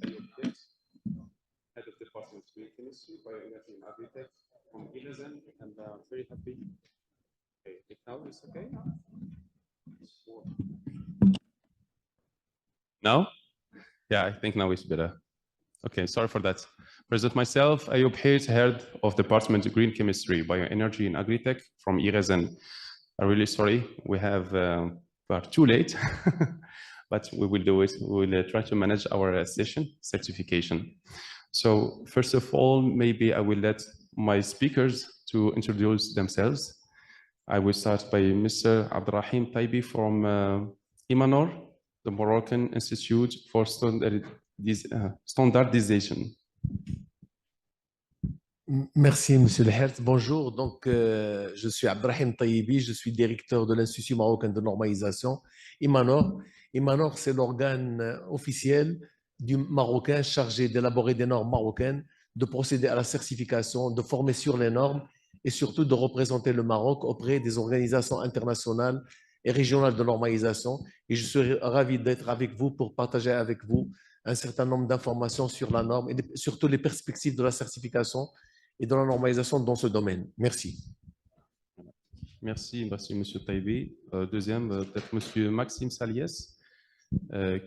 Ayub Kit, Head of Department of Green Chemistry, Bioenergy and Agritech from Greenhydrogen, and I'm very happy. Okay, if now it's okay? Now? Yeah, I think now it's better. Okay, sorry for that. Present myself, Ayub Kit, Head of Department of Green Chemistry, Bioenergy and Agritech from Greenhydrogen. I'm really sorry, we are too late, but we will do it. We will try to manage our session certification. So first of all, maybe I will let my speakers to introduce themselves. I will start by Mr. Abdrahim Taibi from Imanor, the Moroccan Institute for Standardization. Merci, Monsieur le Hert. Bonjour. Donc, je suis Abdrahim Taibi, je suis directeur de l'Institut marocain de normalisation, Imanor. Imanor, c'est l'organe officiel du Marocain chargé d'élaborer des normes marocaines, de procéder à la certification, de former sur les normes et surtout de représenter le Maroc auprès des organisations internationales et régionales de normalisation. Et je suis ravi d'être avec vous pour partager avec vous un certain nombre d'informations sur la norme et surtout les perspectives de la certification et de la normalisation dans ce domaine. Merci. Merci, merci Monsieur Taibi. Deuxième, peut-être Monsieur Maxime Saliès. I'm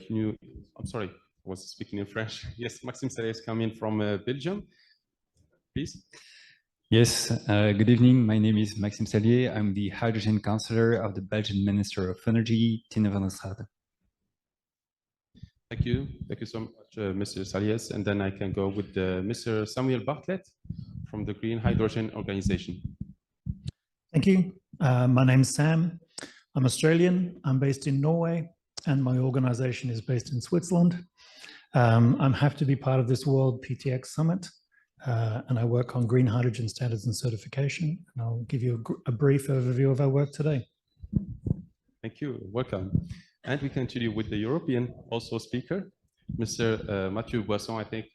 sorry, I was speaking in French. Yes, Maxime Saliès coming from Belgium. Please. Yes, good evening. My name is Maxime Salier. I'm the hydrogen counselor of the Belgian Minister of Energy, Tine van der Straten. Thank you so much, Mr. Salies. And then I can go with Mr. Samuel Bartlett from the Greenhydrogen organization. Thank you. My name's Sam. I'm Australian. I'm based in Norway, and my organization is based in Switzerland. I'm happy to be part of this World PTX Summit, and I work on green hydrogen standards and certification. And I'll give you a brief overview of our work today. Thank you. Welcome. And we continue with the European also speaker, Mr. Mathieu Boisson. I think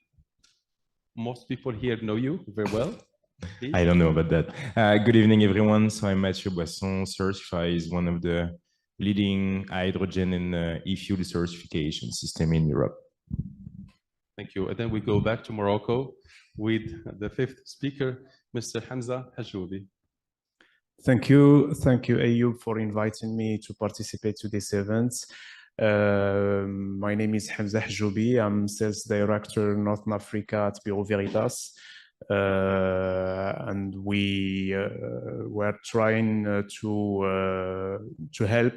most people here know you very well. Please. I don't know about that. Good evening, everyone. So I'm Mathieu Boisson, certified as one of the leading hydrogen and e-fuel certification system in Europe. Thank you. And then we go back to Morocco with the fifth speaker, Mr. Hamza Hajoubi. Thank you, Ayub, for inviting me to participate to this event. My name is Hamza Hajoubi. I'm Sales Director Northern Africa at Bureau Veritas. And we were trying to help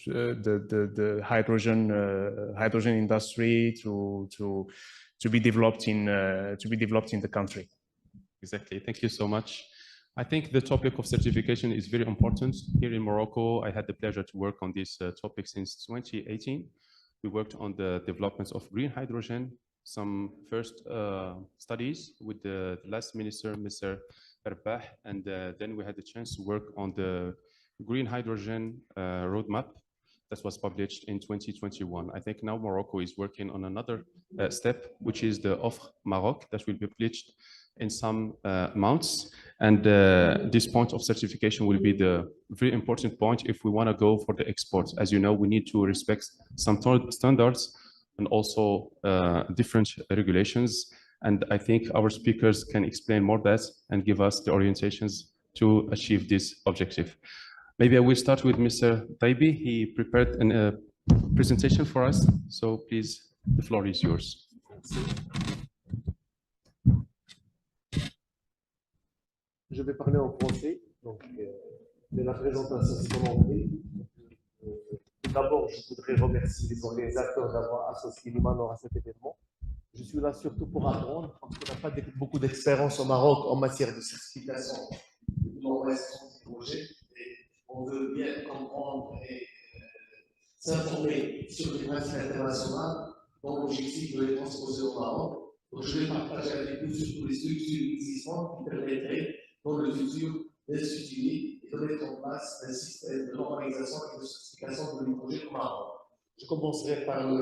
the hydrogen industry to be developed in the country. Exactly. Thank you so much. I think the topic of certification is very important here in Morocco. I had the pleasure to work on this topic since 2018. We worked on the developments of green hydrogen, some first studies with the last minister, Mr. Erbah, and then we had the chance to work on the green hydrogen roadmap that was published in 2021. I think now Morocco is working on another step, which is the Offre Maroc that will be published in some months. And this point of certification will be the very important point if we want to go for the exports. As you know, we need to respect some standards and also different regulations. And I think our speakers can explain more that and give us the orientations to achieve this objective. Maybe I will start with Mr. Taibi. He prepared a presentation for us. So please, the floor is yours. Je vais parler en français, donc de la présentation c'est en anglais. Tout d'abord, je voudrais remercier les organisateurs d'avoir associé l'Imanor à cet événement. Je suis là surtout pour apprendre, parce qu'on n'a pas beaucoup d'expérience au Maroc en matière de certification de normalisation du projet. Et on veut bien comprendre et s'informer sur les pratiques internationales dont l'objectif de les transposer au Maroc. Donc, je vais partager avec vous surtout les structures existantes qui permettraient dans le futur d'instituer et de mettre en place un système de normalisation et de certification de l'hydrogène au Maroc. Je commencerai par le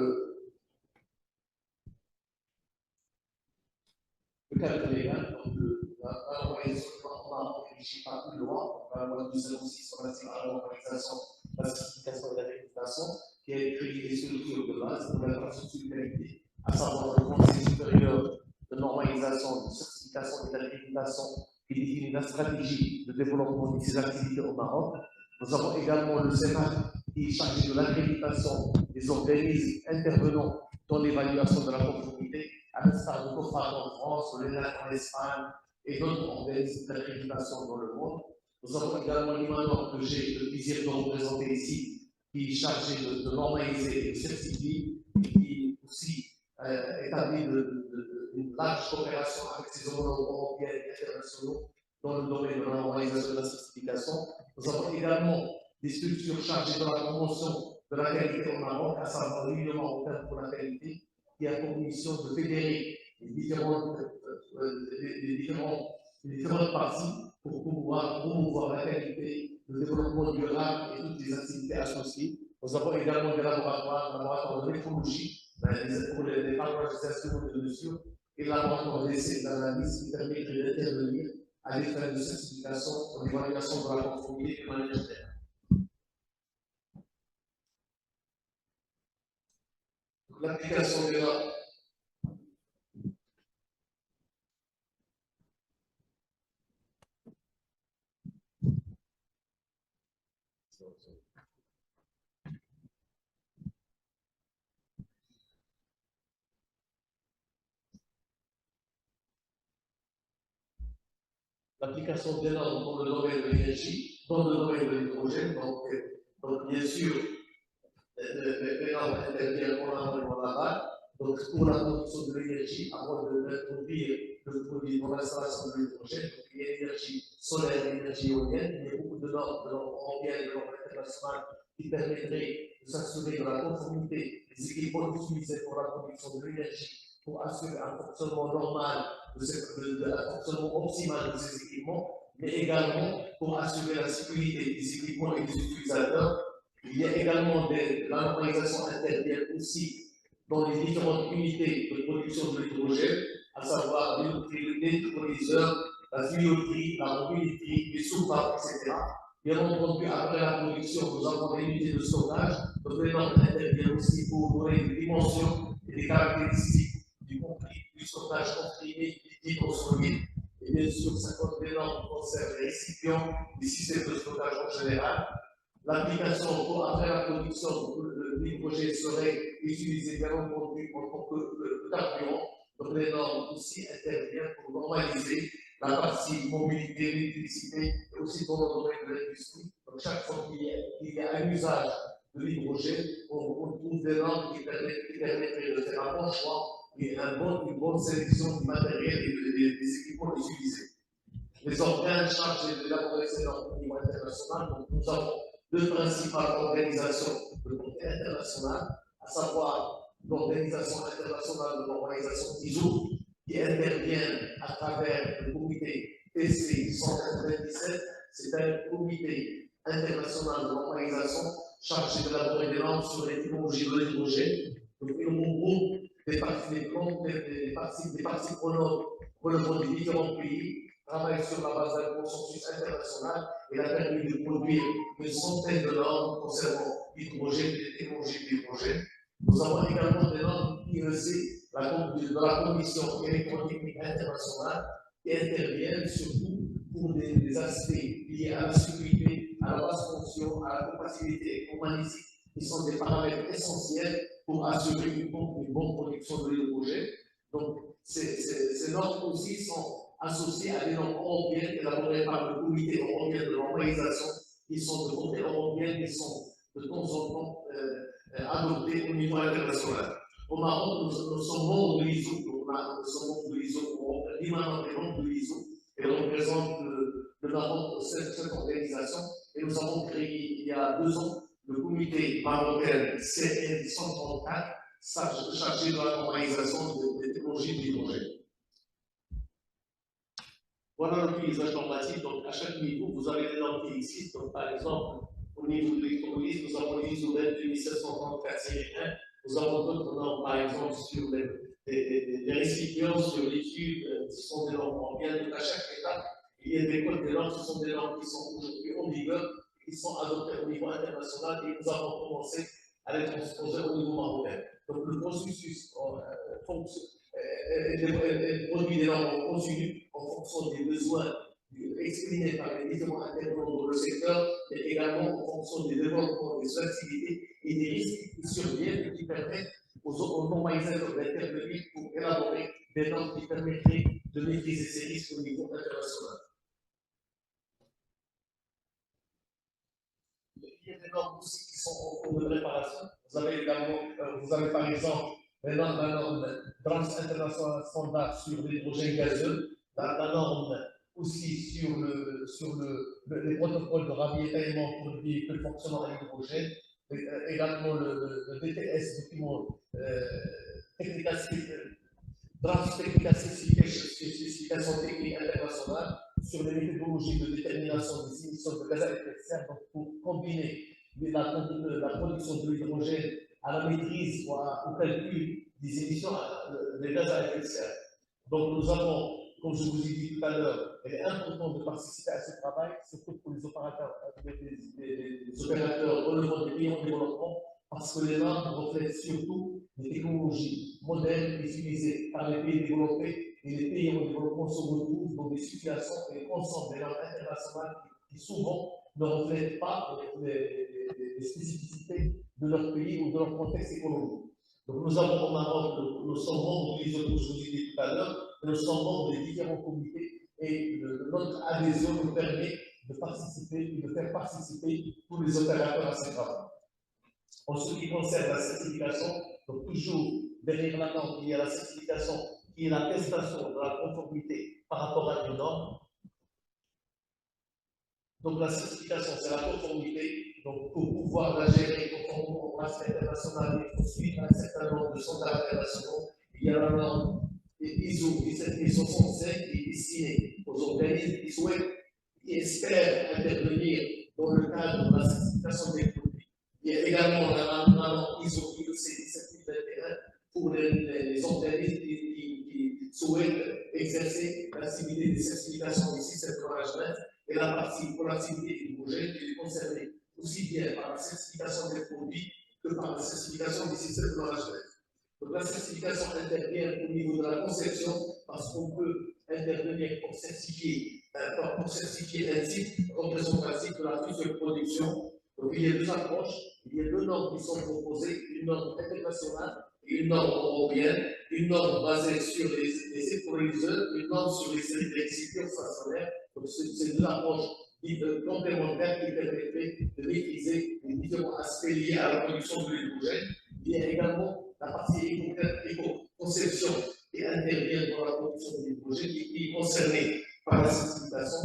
cadre légal, donc la normalisation au Maroc est régie par une loi, la loi 206 relative à la normalisation, la certification et la régulation, qui a créé les structures de base pour la infrastructure de qualité à savoir le Conseil supérieur de normalisation, de certification et d'accréditation qui définit la stratégie de développement de ces activités au Maroc. Nous avons également le Sénat qui est chargé de l'accréditation des organismes intervenant dans l'évaluation de la conformité, à l'instar de COFRAC en France, de l'ENAC en Espagne et d'autres organismes d'accréditation dans le monde. Nous avons également l'IMANOR que j'ai le plaisir de représenter ici, qui est chargé de normaliser et de certifier, et qui aussi établit une large coopération avec ses homologues européens et internationaux dans le domaine de la normalisation et de la certification. Nous avons également des structures chargées de la promotion de la qualité au Maroc, à savoir l'Union marocaine pour la qualité, qui a pour mission de fédérer les différentes parties pour pouvoir promouvoir la qualité, le développement durable et toutes les activités associées. Nous avons également des laboratoires de métrologie pour les pharmaciens de mesure et le laboratoire d'essai d'analyse qui permet d'intervenir à des fins de certification pour l'évaluation de la conformité de manière générale. L'application des normes. L'application des normes dans le domaine de l'énergie, dans le domaine de l'hydrogène, donc bien sûr, les normes interviennent en amont et en aval. Donc, pour la production de l'énergie, avant d'introduire le produit dans l'installation de l'hydrogène, il y a l'énergie solaire et l'énergie éolienne. Il y a beaucoup de normes européennes et de normes internationales qui permettraient de s'assurer de la conformité des équipements utilisés pour la production de l'énergie, pour assurer un fonctionnement normal, un fonctionnement optimal de ces équipements, mais également pour assurer la sécurité des équipements et des utilisateurs. Il y a également la normalisation intervient aussi dans les différentes unités de production de l'hydrogène, à savoir l'électrolyseur, la tuyauterie, la mobilité, les soupapes, etc. Bien entendu, après la production, nous avons des unités de stockage. Donc, les normes interviennent aussi pour donner des dimensions et des caractéristiques du stockage comprimé, liquide ou solide. Et bien sûr, ça compte les normes concernent les récipients, les systèmes de stockage en général. L'application après la production de l'hydrogène serait utilisée bien entendu en tant que carburant. Donc les normes aussi interviennent pour normaliser la partie mobilité, l'électricité et aussi dans le domaine de l'industrie. Donc chaque fois qu'il y a un usage de l'hydrogène, on trouve des normes qui permettraient de faire un bon choix et une bonne sélection du matériel et des équipements utilisés. Les organes chargés d'élaborer ces normes au niveau international, donc nous avons deux principales organisations de portée internationale, à savoir l'Organisation internationale de normalisation ISO, qui intervient à travers le comité TC 197. C'est un comité international de normalisation chargé d'élaborer des normes sur les technologies de l'hydrogène. Donc, il regroupe des parties prenantes relevant des différents pays, travaille sur la base d'un consensus international et a permis de produire une centaine de normes concernant l'hydrogène et les technologies d'hydrogène. Nous avons également des normes IEC de la Commission électrotechnique internationale qui interviennent surtout pour des aspects liés à la sécurité, à la basse fonction, à la compatibilité humanistique, qui sont des paramètres essentiels pour assurer une bonne production de l'hydrogène. Donc, ces normes aussi sont associées à des normes européennes élaborées par le comité européen de normalisation, qui sont de portée européenne, qui sont de temps en temps adoptées au niveau international. Au Maroc, nous sommes membres de l'ISO, nous sommes membres de l'ISO, l'IMAN est membre de l'ISO, et représente le Maroc cette organisation, et nous avons créé il y a 2 ans le comité marocain CN 134, chargé de la normalisation des technologies de l'hydrogène. Voilà l'utilisation normative. Donc, à chaque niveau, vous avez des normes qui existent. Donc, par exemple, au niveau de l'électrolyse, nous avons l'ISO 22734 série 1. Nous avons d'autres normes, par exemple, sur les récipients, sur les tubes. Ce sont des normes européennes. Donc, à chaque étape, il y a des codes des normes. Ce sont des normes qui sont aujourd'hui en vigueur, qui sont adoptées au niveau international et nous avons commencé à les transposer au niveau marocain. Donc, le processus produit des normes en continu en fonction des besoins exprimés par les différents intervenants dans le secteur, mais également en fonction des développements des activités et des risques qui surviennent et qui permettent aux normalisateurs d'intervenir pour élaborer des normes qui permettraient de maîtriser ces risques au niveau international. Il y a des normes aussi qui sont en cours de préparation. Vous avez également, par exemple la norme Draft International Standard sur l'hydrogène gazeux, la norme aussi sur les protocoles de ravitaillement pour les véhicules fonctionnant à l'hydrogène, également le DTS, document Draft Technical Spécification technique internationale sur les méthodologies de détermination des émissions de gaz à effet de serre, donc pour combiner la production de l'hydrogène à la maîtrise ou au calcul des émissions des gaz à effet de serre. Donc nous avons, comme je vous ai dit tout à l'heure, il est important de participer à ce travail, surtout pour les opérateurs relevant des pays en développement, parce que les normes reflètent surtout les technologies modernes utilisées par les pays développés, et les pays en développement se retrouvent dans des situations et consomment des normes internationales qui souvent ne reflètent pas les spécificités de leur pays ou de leur contexte économique. Donc nous avons au Maroc, nous sommes membres, je vous ai dit tout à l'heure, nous sommes membres des différents comités et notre adhésion nous permet de participer et de faire participer tous les opérateurs à ces travaux. En ce qui concerne la certification, donc toujours derrière la norme, il y a la certification qui est l'attestation de la conformité par rapport à une norme. Donc la certification, c'est la conformité. Donc pour pouvoir la gérer conformément au marché international, il faut suivre un certain nombre de standards internationaux. Il y a la norme ISO 17065 qui est destinée aux organismes qui espèrent intervenir dans le cadre de la certification des produits. Il y a également la norme ISO 17021 pour les organismes qui souhaitent exercer l'activité de certification du système de management. Et la partie pour l'activité hydrogène qui est concernée aussi bien par la certification des produits que par la certification du système de management. Donc la certification intervient au niveau de la conception parce qu'on peut intervenir pour certifier un type représentatif de la future production. Donc il y a deux approches, il y a deux normes qui sont proposées, une norme internationale et une norme européenne, une norme basée sur les électrolyseurs, une norme sur les récipients stationnaires. Donc c'est deux approches complémentaires qui permettraient de maîtriser les différents aspects liés à la production de l'hydrogène. Il y a également la partie éco-conception qui intervient dans la production de l'hydrogène qui est concernée par la certification.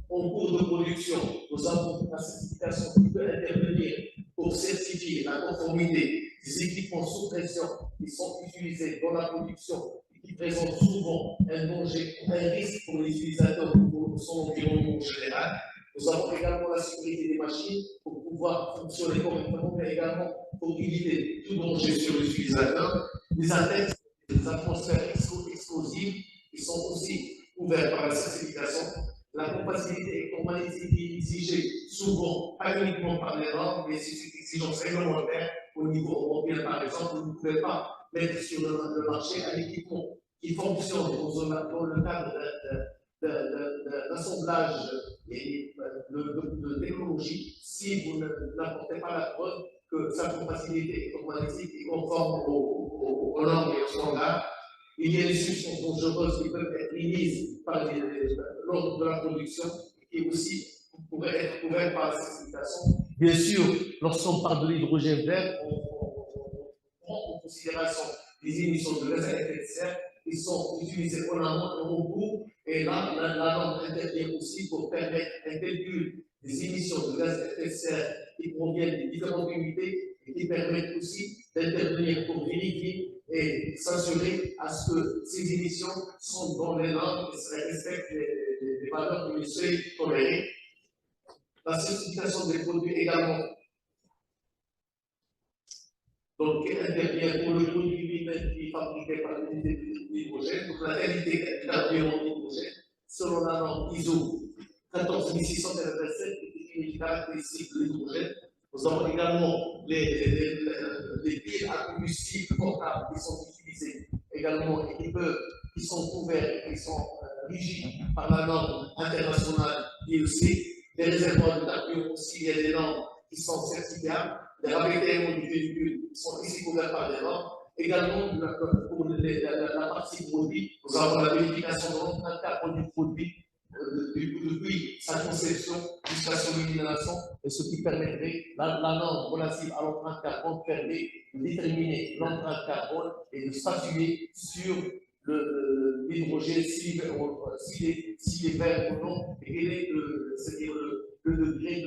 En cours de production, nous avons la certification qui peut intervenir pour certifier la conformité des équipements sous pression qui sont utilisés dans la production et qui présentent souvent un danger, un risque pour les utilisateurs ou pour son environnement en général. Nous avons également la sécurité des machines pour pouvoir fonctionner correctement, mais également pour éviter tout danger sur l'utilisateur. Les index, les atmosphères explosives qui sont aussi couverts par la certification. La compatibilité électromagnétique est exigée souvent, pas uniquement par les normes, mais c'est une exigence réglementaire au niveau européen, par exemple. Vous ne pouvez pas mettre sur le marché un équipement qui fonctionne dans le cadre d'assemblage et de technologie si vous n'apportez pas la preuve que sa compatibilité électromagnétique est conforme aux normes et aux standards. Il y a des substances dangereuses qui peuvent être émises lors de la production et qui aussi pourraient être couvertes par la certification. Bien sûr, lorsqu'on parle de l'hydrogène vert, on prend en considération les émissions de gaz à effet de serre qui sont utilisées en amont et en cours. Et là, la norme intervient aussi pour permettre un calcul des émissions de gaz à effet de serre qui proviennent des différentes unités et qui permettent aussi d'intervenir pour vérifier et s'assurer à ce que ces émissions sont dans les normes et respectent les valeurs de seuil tolérés. La certification des produits également, donc qui intervient pour le produit lui-même qui est fabriqué par l'unité d'hydrogène, donc la qualité du carburant d'hydrogène, selon la norme ISO 14687 qui définit les caractéristiques de l'hydrogène. Nous avons également les piles à combustible portable qui sont utilisées également et qui sont couverts et qui sont rigides par la norme internationale IEC. Les réservoirs de carbure aussi, il y a des normes qui sont certifiables. Les ravitaillements du véhicule sont ici couverts par des normes. Également, pour la partie produit, nous avons la vérification de l'empreinte carbone du produit depuis sa conception jusqu'à son élimination, et ce qui permettrait, la norme relative à l'empreinte carbone permet de déterminer l'empreinte carbone et de statuer sur l'hydrogène, s'il est vert ou non, et quel est le degré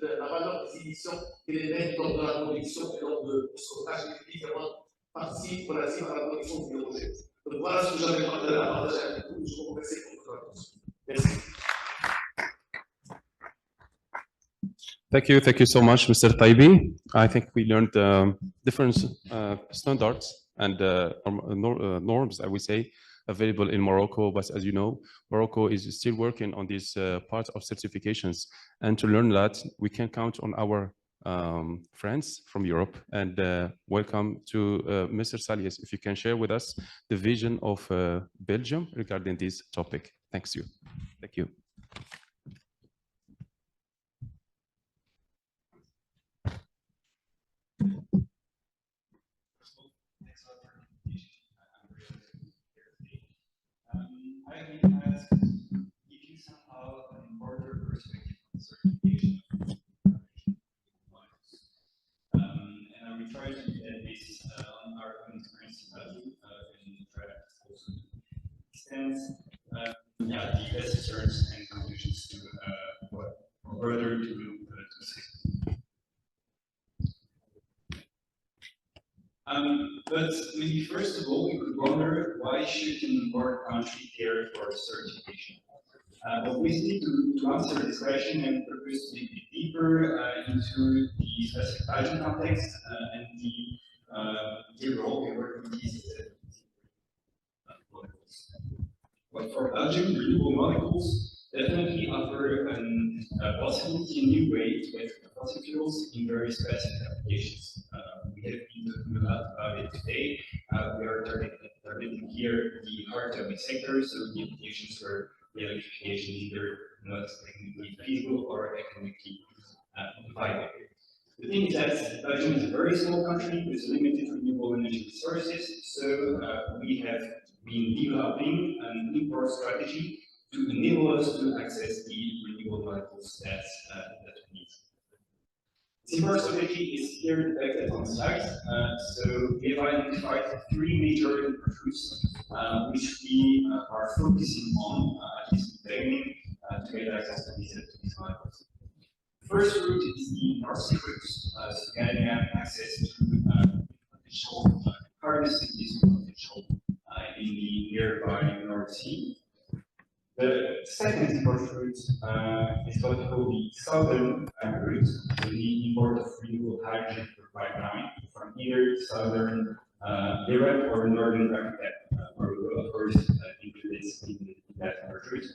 de la valeur des émissions qu'elle émet lors de la production et lors de stockage des différentes parties relatives à la production d'hydrogène. Donc voilà ce que j'avais partager avec vous. Je vous remercie pour votre attention. Merci. Thank you so much, Mr. Taibi. I think we learned different standards and norms, I would say, available in Morocco. But as you know, Morocco is still working on this part of certifications. And to learn that, we can count on our friends from Europe. And welcome to Mr. Salies, if you can share with us the vision of Belgium regarding this topic. Thank you. Thank you. I've been asked if you somehow an broader perspective on certification and I will try to do that based on our own experience and try to also extend the best concerns and conclusions to what further to say. But maybe first of all, we could wonder why should an import country care for certification? But we need to answer this question and propose to dig deeper into the specific Belgian context and the role we work with these molecules. But for Belgium, renewable molecules definitely offer a possibility, a new way to get fossil fuels in very specific applications. We have been talking a lot about it today. We are targeting here the hard topic sector, so the applications where the electrification is either not technically feasible or economically viable. The thing is that Belgium is a very small country with limited renewable energy resources, so we have been developing an import strategy to enable us to access the renewable molecules that we need. The import strategy is here depicted on the slide. So we have identified three major import routes which we are focusing on, at least in the beginning, to get access to these molecules. The first route is the North Sea route, so getting access to potential harnessing this potential in the nearby North Sea. The second import route is what we call the southern route, so the import of renewable hydrogen per pipeline from either southern Europe or northern Africa, where we will of course include this in that import route.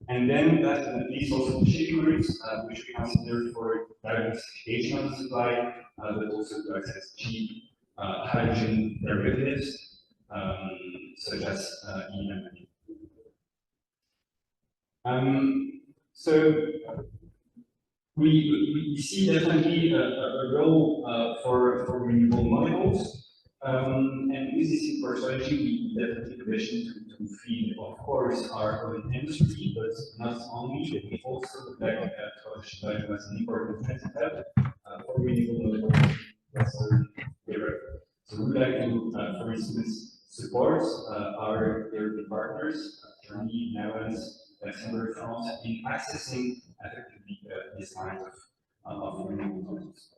And then last but not least also the shipping routes, which we consider for diversification of the supply, but also to access cheap hydrogen derivatives, such as e-ammonia. So we see definitely a role for renewable molecules, and with this import strategy, we definitely commission to feed, of course, our own industry, but not only, but we also would like to Belgium as an important transit hub for renewable molecules. So we would like to, for instance, support our European partners, Germany, Netherlands, Luxembourg, France, in accessing effectively these kinds of renewable molecules.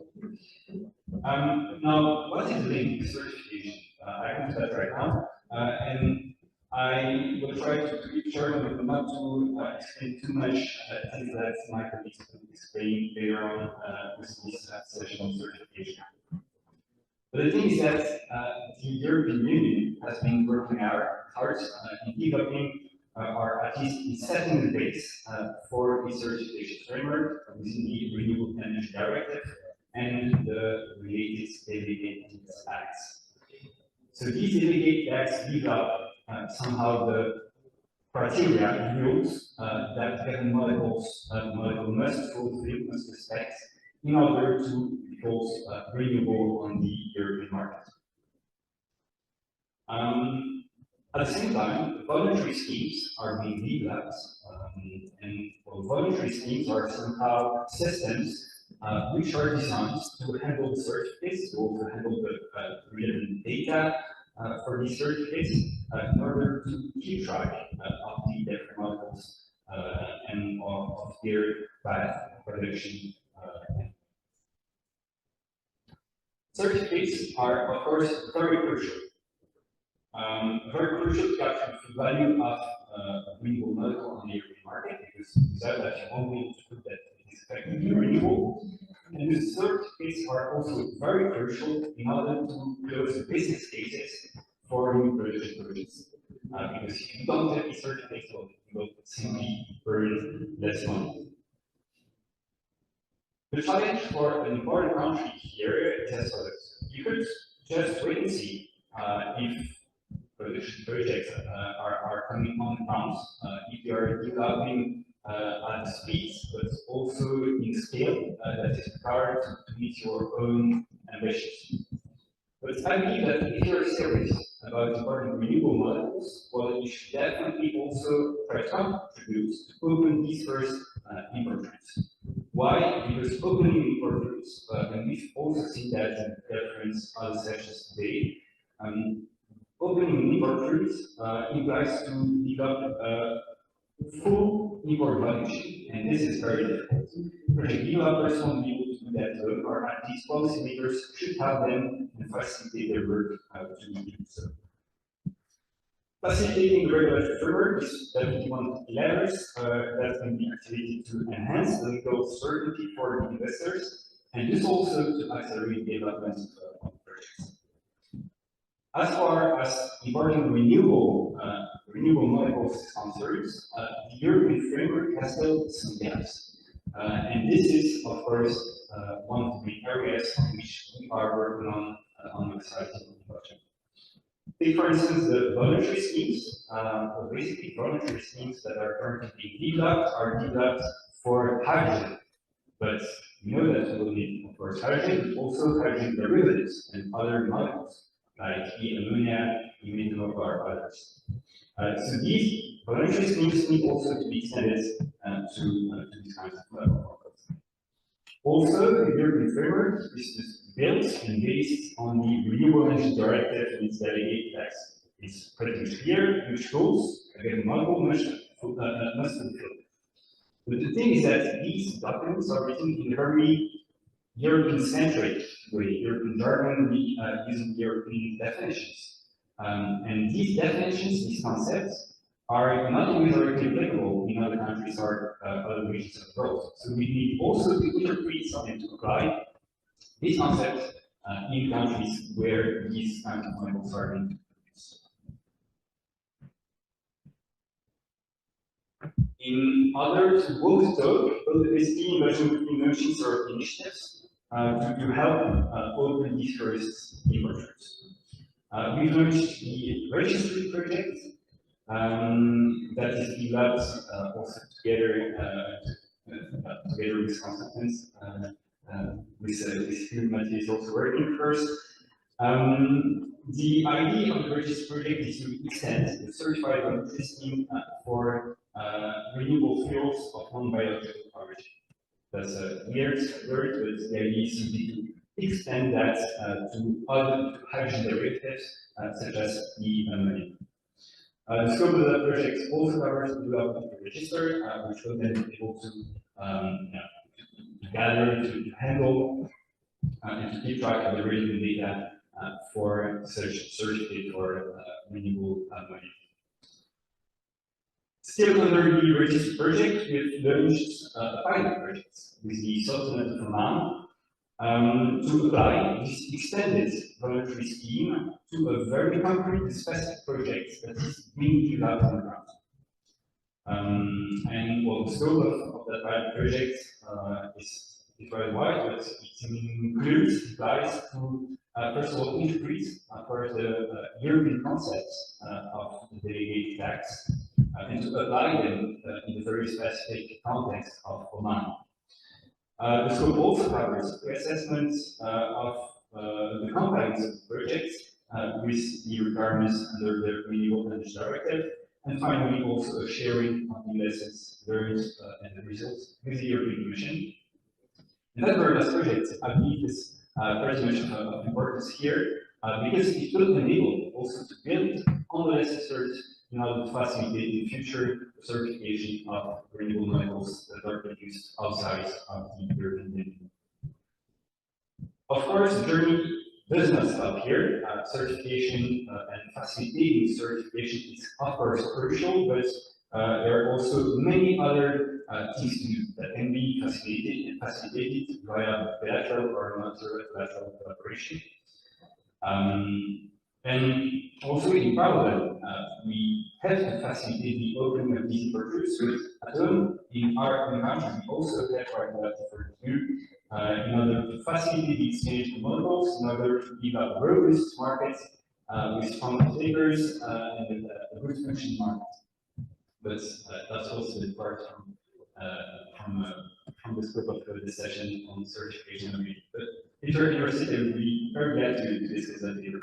Now, what is link certification? I come to that right now, and I will try to keep short of it, not to explain too much things that my colleagues will explain later on with this session of certification. But the thing is that the European Union has been working hard in developing are at least setting the base for the certification framework within the Renewable Energy Directive and the related delegated acts. So these delegated acts leave out somehow the criteria, rules that given molecule must fulfill, must respect in order to be called renewable on the European market. At the same time, voluntary schemes are being developed, and voluntary schemes are somehow systems which are designed to handle the certificates, to also handle the relevant data for these certificates in order to keep track of the different molecules and of their production. Certificates are, of course, very crucial. Very crucial to capture the value of renewable molecule on the European market, because without that you won't be able to prove that it is effectively renewable. And the certificates are also very crucial in order to close the business cases for new production projects. Because if you don't have these certificates, you will simply burn less money. The challenge for an important country here is as follows. You could just wait and see if production projects are coming on the ground, if they are developing at speed, but also in scale that is required to meet your own ambitions. But I believe that if you're serious about importing renewable molecules, well, you should definitely also try to contribute to open these first import routes. Why? Because opening import routes, and we've also seen that in different other sessions today, opening import routes implies to develop a full import value chain, and this is very difficult. Project developers won't be able to do that alone, or at least policymakers should have them and facilitate their work to do so. Facilitating the regulatory framework is definitely one of the levers that can be activated to enhance the legal certainty for the investors, and this also to accelerate the development of projects. As far as importing renewable molecules is concerned, the European framework has still some gaps. And this is, of course, one of the main areas on which we are working on the side of the project. Take, for instance, the voluntary schemes, or basically voluntary schemes that are currently being developed are developed for hydrogen. But we know that we will need, of course, hydrogen, but also hydrogen derivatives and other molecules, like ammonia, methanol, or others. So these voluntary schemes need also to be extended to these kinds of molecules. Also, the European framework is built and based on the Renewable Energy Directive and its delegated acts. It's pretty clear which goals a given molecule must fulfill. But the thing is that these documents are written in a very European-centric way, European jargon, using European definitions. And these definitions, these concepts, are not always directly applicable in other countries or other regions of the world. So we need also to interpret and to apply these concepts in countries where these kinds of molecules are introduced. In order to walk the talk, basically emerging sort of initiatives to help open these first import routes. We've launched the registry project that is developed also together with consultants, with whom Matthew is also working first. The idea of the registry project is to extend the certified voluntary scheme for renewable fuels of non-biological origin. That's a weird word, but the idea is simply to extend that to other hydrogen derivatives, such as the ammonia. The scope of that project also covers the development of the register, which will then be able to gather, to handle, and to keep track of the relevant data for such certificate for renewable ammonia. Still under the registry project, we've launched a pilot project with the Sultanate of Oman to apply this extended voluntary scheme to a very concrete specific project that is being developed on the ground. And well, the scope of that pilot project is very wide, but it includes, applies to, first of all, integrate for the European concepts of the delegated tax and to apply them in the very specific context of Oman. The scope also covers the assessment of the compliance of the project with the requirements under the Renewable Energy Directive, and finally also a sharing of the lessons learned and the results with the European Commission. And that very last project, I believe, is very much of importance here because it will enable also to build on the lessons learned in order to facilitate the future certification of renewable metals that are produced outside of the European Union. Of course, the journey does not stop here. Certification and facilitating certification is, of course, crucial, but there are also many other things to do that can be facilitated via bilateral or multilateral collaboration. And also in parallel, we have to facilitate the opening of these producers at home. In our country, we also have quite a lot to do in order to facilitate the exchange of models, in order to give a robust market with strong figures and a good functioning market. But that's also the part from the scope of this session on certification. But if you're interested, I would be very glad to discuss that later.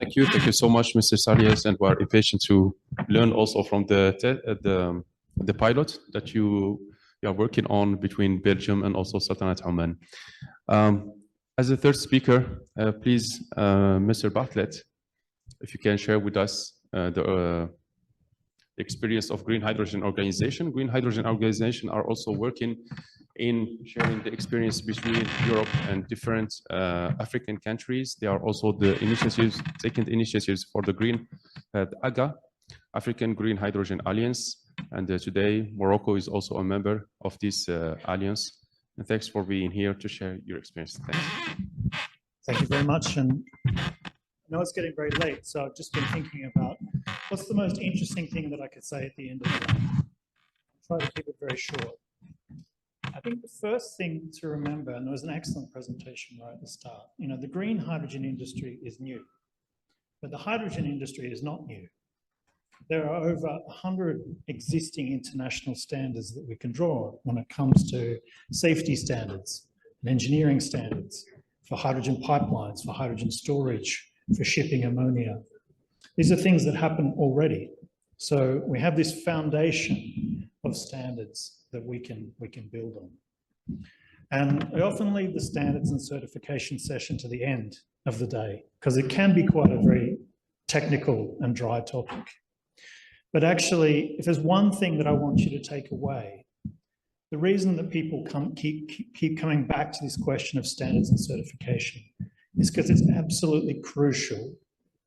Thank you so much, Mr. Salias, and we are impatient to learn also from the pilot that you are working on between Belgium and also Sultanate Oman. As a third speaker, please, Mr. Bartlett, if you can share with us the experience of Greenhydrogen organization. Greenhydrogen organization are also working in sharing the experience between Europe and different African countries. They are also the initiatives, taking initiatives for the Green AGA, African Green Hydrogen Alliance. And today, Morocco is also a member of this alliance. And thanks for being here to share your experience. Thanks. Thank you very much. And I know it's getting very late, so I've just been thinking about what's the most interesting thing that I could say at the end of the day. I'll try to keep it very short. I think the first thing to remember, and there was an excellent presentation right at the start, you know, the green hydrogen industry is new, but the hydrogen industry is not new. There are over 100 existing international standards that we can draw on when it comes to safety standards and engineering standards for hydrogen pipelines, for hydrogen storage, for shipping ammonia. These are things that happen already. So we have this foundation of standards that we can build on. And I often leave the standards and certification session to the end of the day because it can be quite a very technical and dry topic. But actually, if there's one thing that I want you to take away, the reason that people keep coming back to this question of standards and certification is because it's absolutely crucial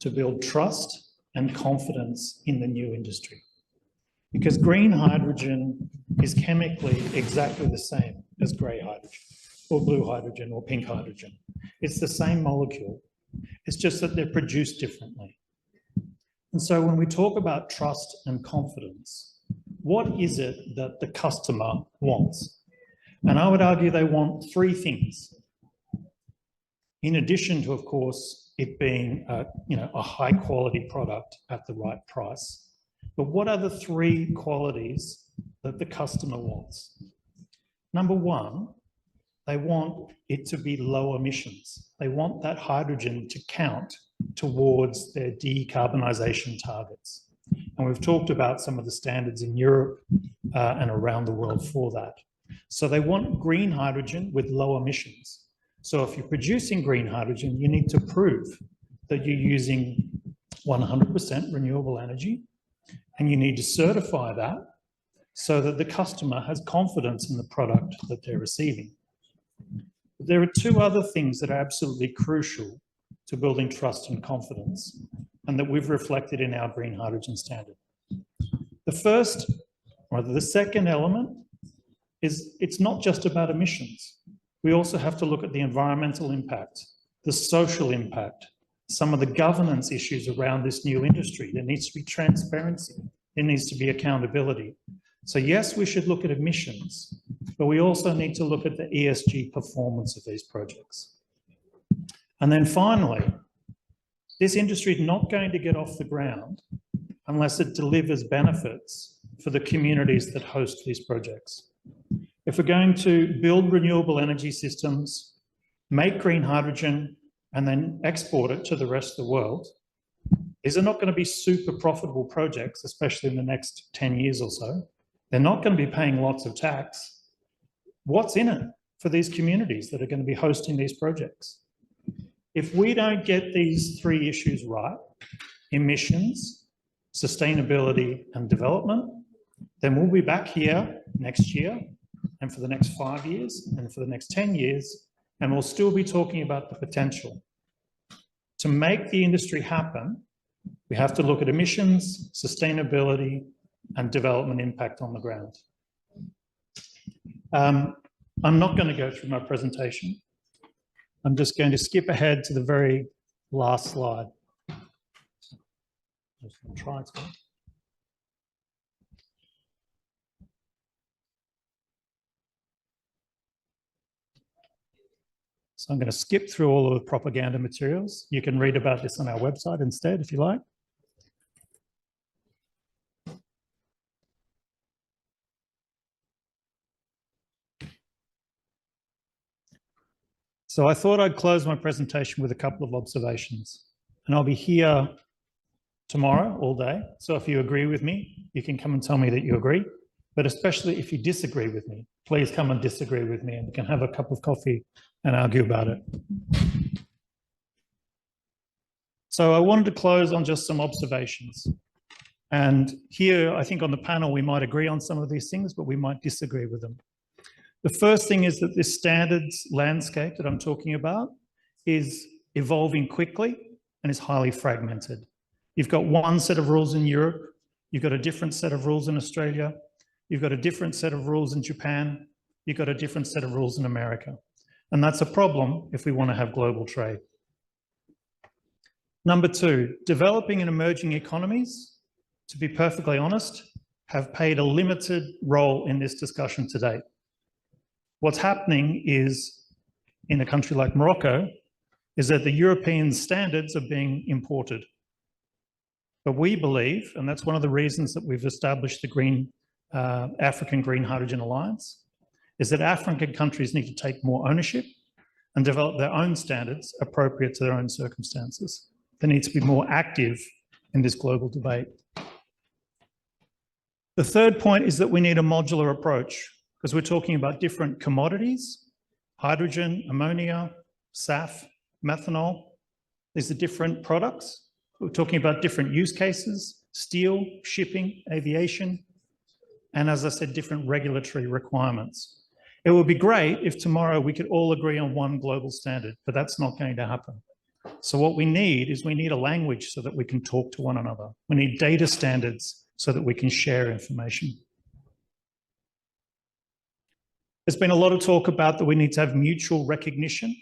to build trust and confidence in the new industry. Because green hydrogen is chemically exactly the same as grey hydrogen or blue hydrogen or pink hydrogen. It's the same molecule. It's just that they're produced differently. And so when we talk about trust and confidence, what is it that the customer wants? And I would argue they want three things. In addition to, of course, it being a high quality product at the right price. But what are the three qualities that the customer wants? Number one, they want it to be low emissions. They want that hydrogen to count towards their decarbonisation targets. And we've talked about some of the standards in Europe and around the world for that. So they want green hydrogen with low emissions. So if you're producing green hydrogen, you need to prove that you're using 100% renewable energy, and you need to certify that so that the customer has confidence in the product that they're receiving. But there are two other things that are absolutely crucial to building trust and confidence, and that we've reflected in our green hydrogen standard. The first, or the second element is it's not just about emissions. We also have to look at the environmental impact, the social impact, some of the governance issues around this new industry. There needs to be transparency. There needs to be accountability. So yes, we should look at emissions, but we also need to look at the ESG performance of these projects. And then finally, this industry is not going to get off the ground unless it delivers benefits for the communities that host these projects. If we're going to build renewable energy systems, make green hydrogen, and then export it to the rest of the world, these are not going to be super profitable projects, especially in the next 10 years or so. They're not going to be paying lots of tax. What's in it for these communities that are going to be hosting these projects? If we don't get these three issues right, emissions, sustainability, and development, then we'll be back here next year and for the next 5 years and for the next 10 years, and we'll still be talking about the potential. To make the industry happen, we have to look at emissions, sustainability, and development impact on the ground. I'm not going to go through my presentation. I'm just going to skip ahead to the very last slide. Just going to try to. So I'm going to skip through all of the propaganda materials. You can read about this on our website instead, if you like. So I thought I'd close my presentation with a couple of observations. And I'll be here tomorrow all day. So if you agree with me, you can come and tell me that you agree. But especially if you disagree with me, please come and disagree with me and we can have a cup of coffee and argue about it. So I wanted to close on just some observations. And here, I think on the panel, we might agree on some of these things, but we might disagree with them. The first thing is that this standards landscape that I'm talking about is evolving quickly and is highly fragmented. You've got one set of rules in Europe, you've got a different set of rules in Australia, you've got a different set of rules in Japan, you've got a different set of rules in America. And that's a problem if we want to have global trade. Number two, developing and emerging economies, to be perfectly honest, have played a limited role in this discussion to date. What's happening is, in a country like Morocco, is that the European standards are being imported. But we believe, and that's one of the reasons that we've established the African Green Hydrogen Alliance, is that African countries need to take more ownership and develop their own standards appropriate to their own circumstances. They need to be more active in this global debate. The third point is that we need a modular approach, because we're talking about different commodities, hydrogen, ammonia, SAF, methanol. These are different products. We're talking about different use cases, steel, shipping, aviation, and as I said, different regulatory requirements. It would be great if tomorrow we could all agree on one global standard, but that's not going to happen. So what we need is we need a language so that we can talk to one another. We need data standards so that we can share information. There's been a lot of talk about that we need to have mutual recognition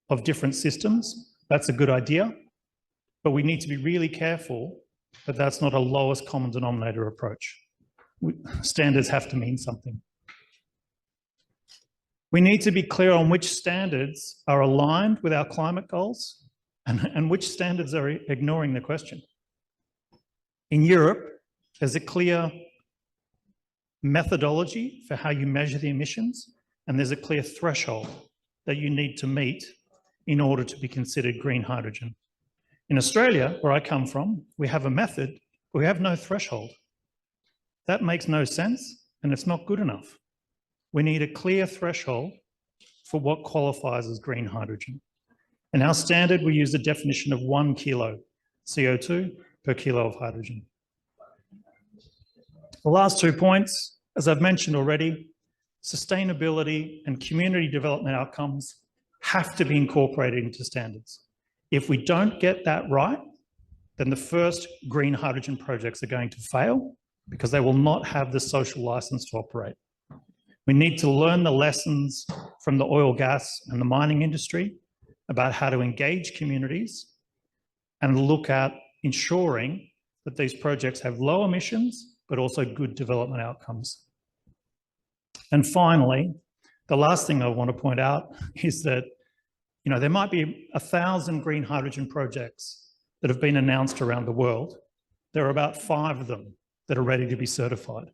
of different systems. That's a good idea, but we need to be really careful that that's not a lowest common denominator approach. Standards have to mean something. We need to be clear on which standards are aligned with our climate goals and which standards are ignoring the question. In Europe, there's a clear methodology for how you measure the emissions, and there's a clear threshold that you need to meet in order to be considered green hydrogen. In Australia, where I come from, we have a method, but we have no threshold. That makes no sense, and it's not good enough. We need a clear threshold for what qualifies as green hydrogen. In our standard, we use the definition of 1 kilo CO2 per kilo of hydrogen. The last 2 points, as I've mentioned already, sustainability and community development outcomes have to be incorporated into standards. If we don't get that right, then the first green hydrogen projects are going to fail because they will not have the social license to operate. We need to learn the lessons from the oil, gas, and the mining industry about how to engage communities and look at ensuring that these projects have low emissions, but also good development outcomes. And finally, the last thing I want to point out is that, there might be 1,000 green hydrogen projects that have been announced around the world. There are about 5 of them that are ready to be certified.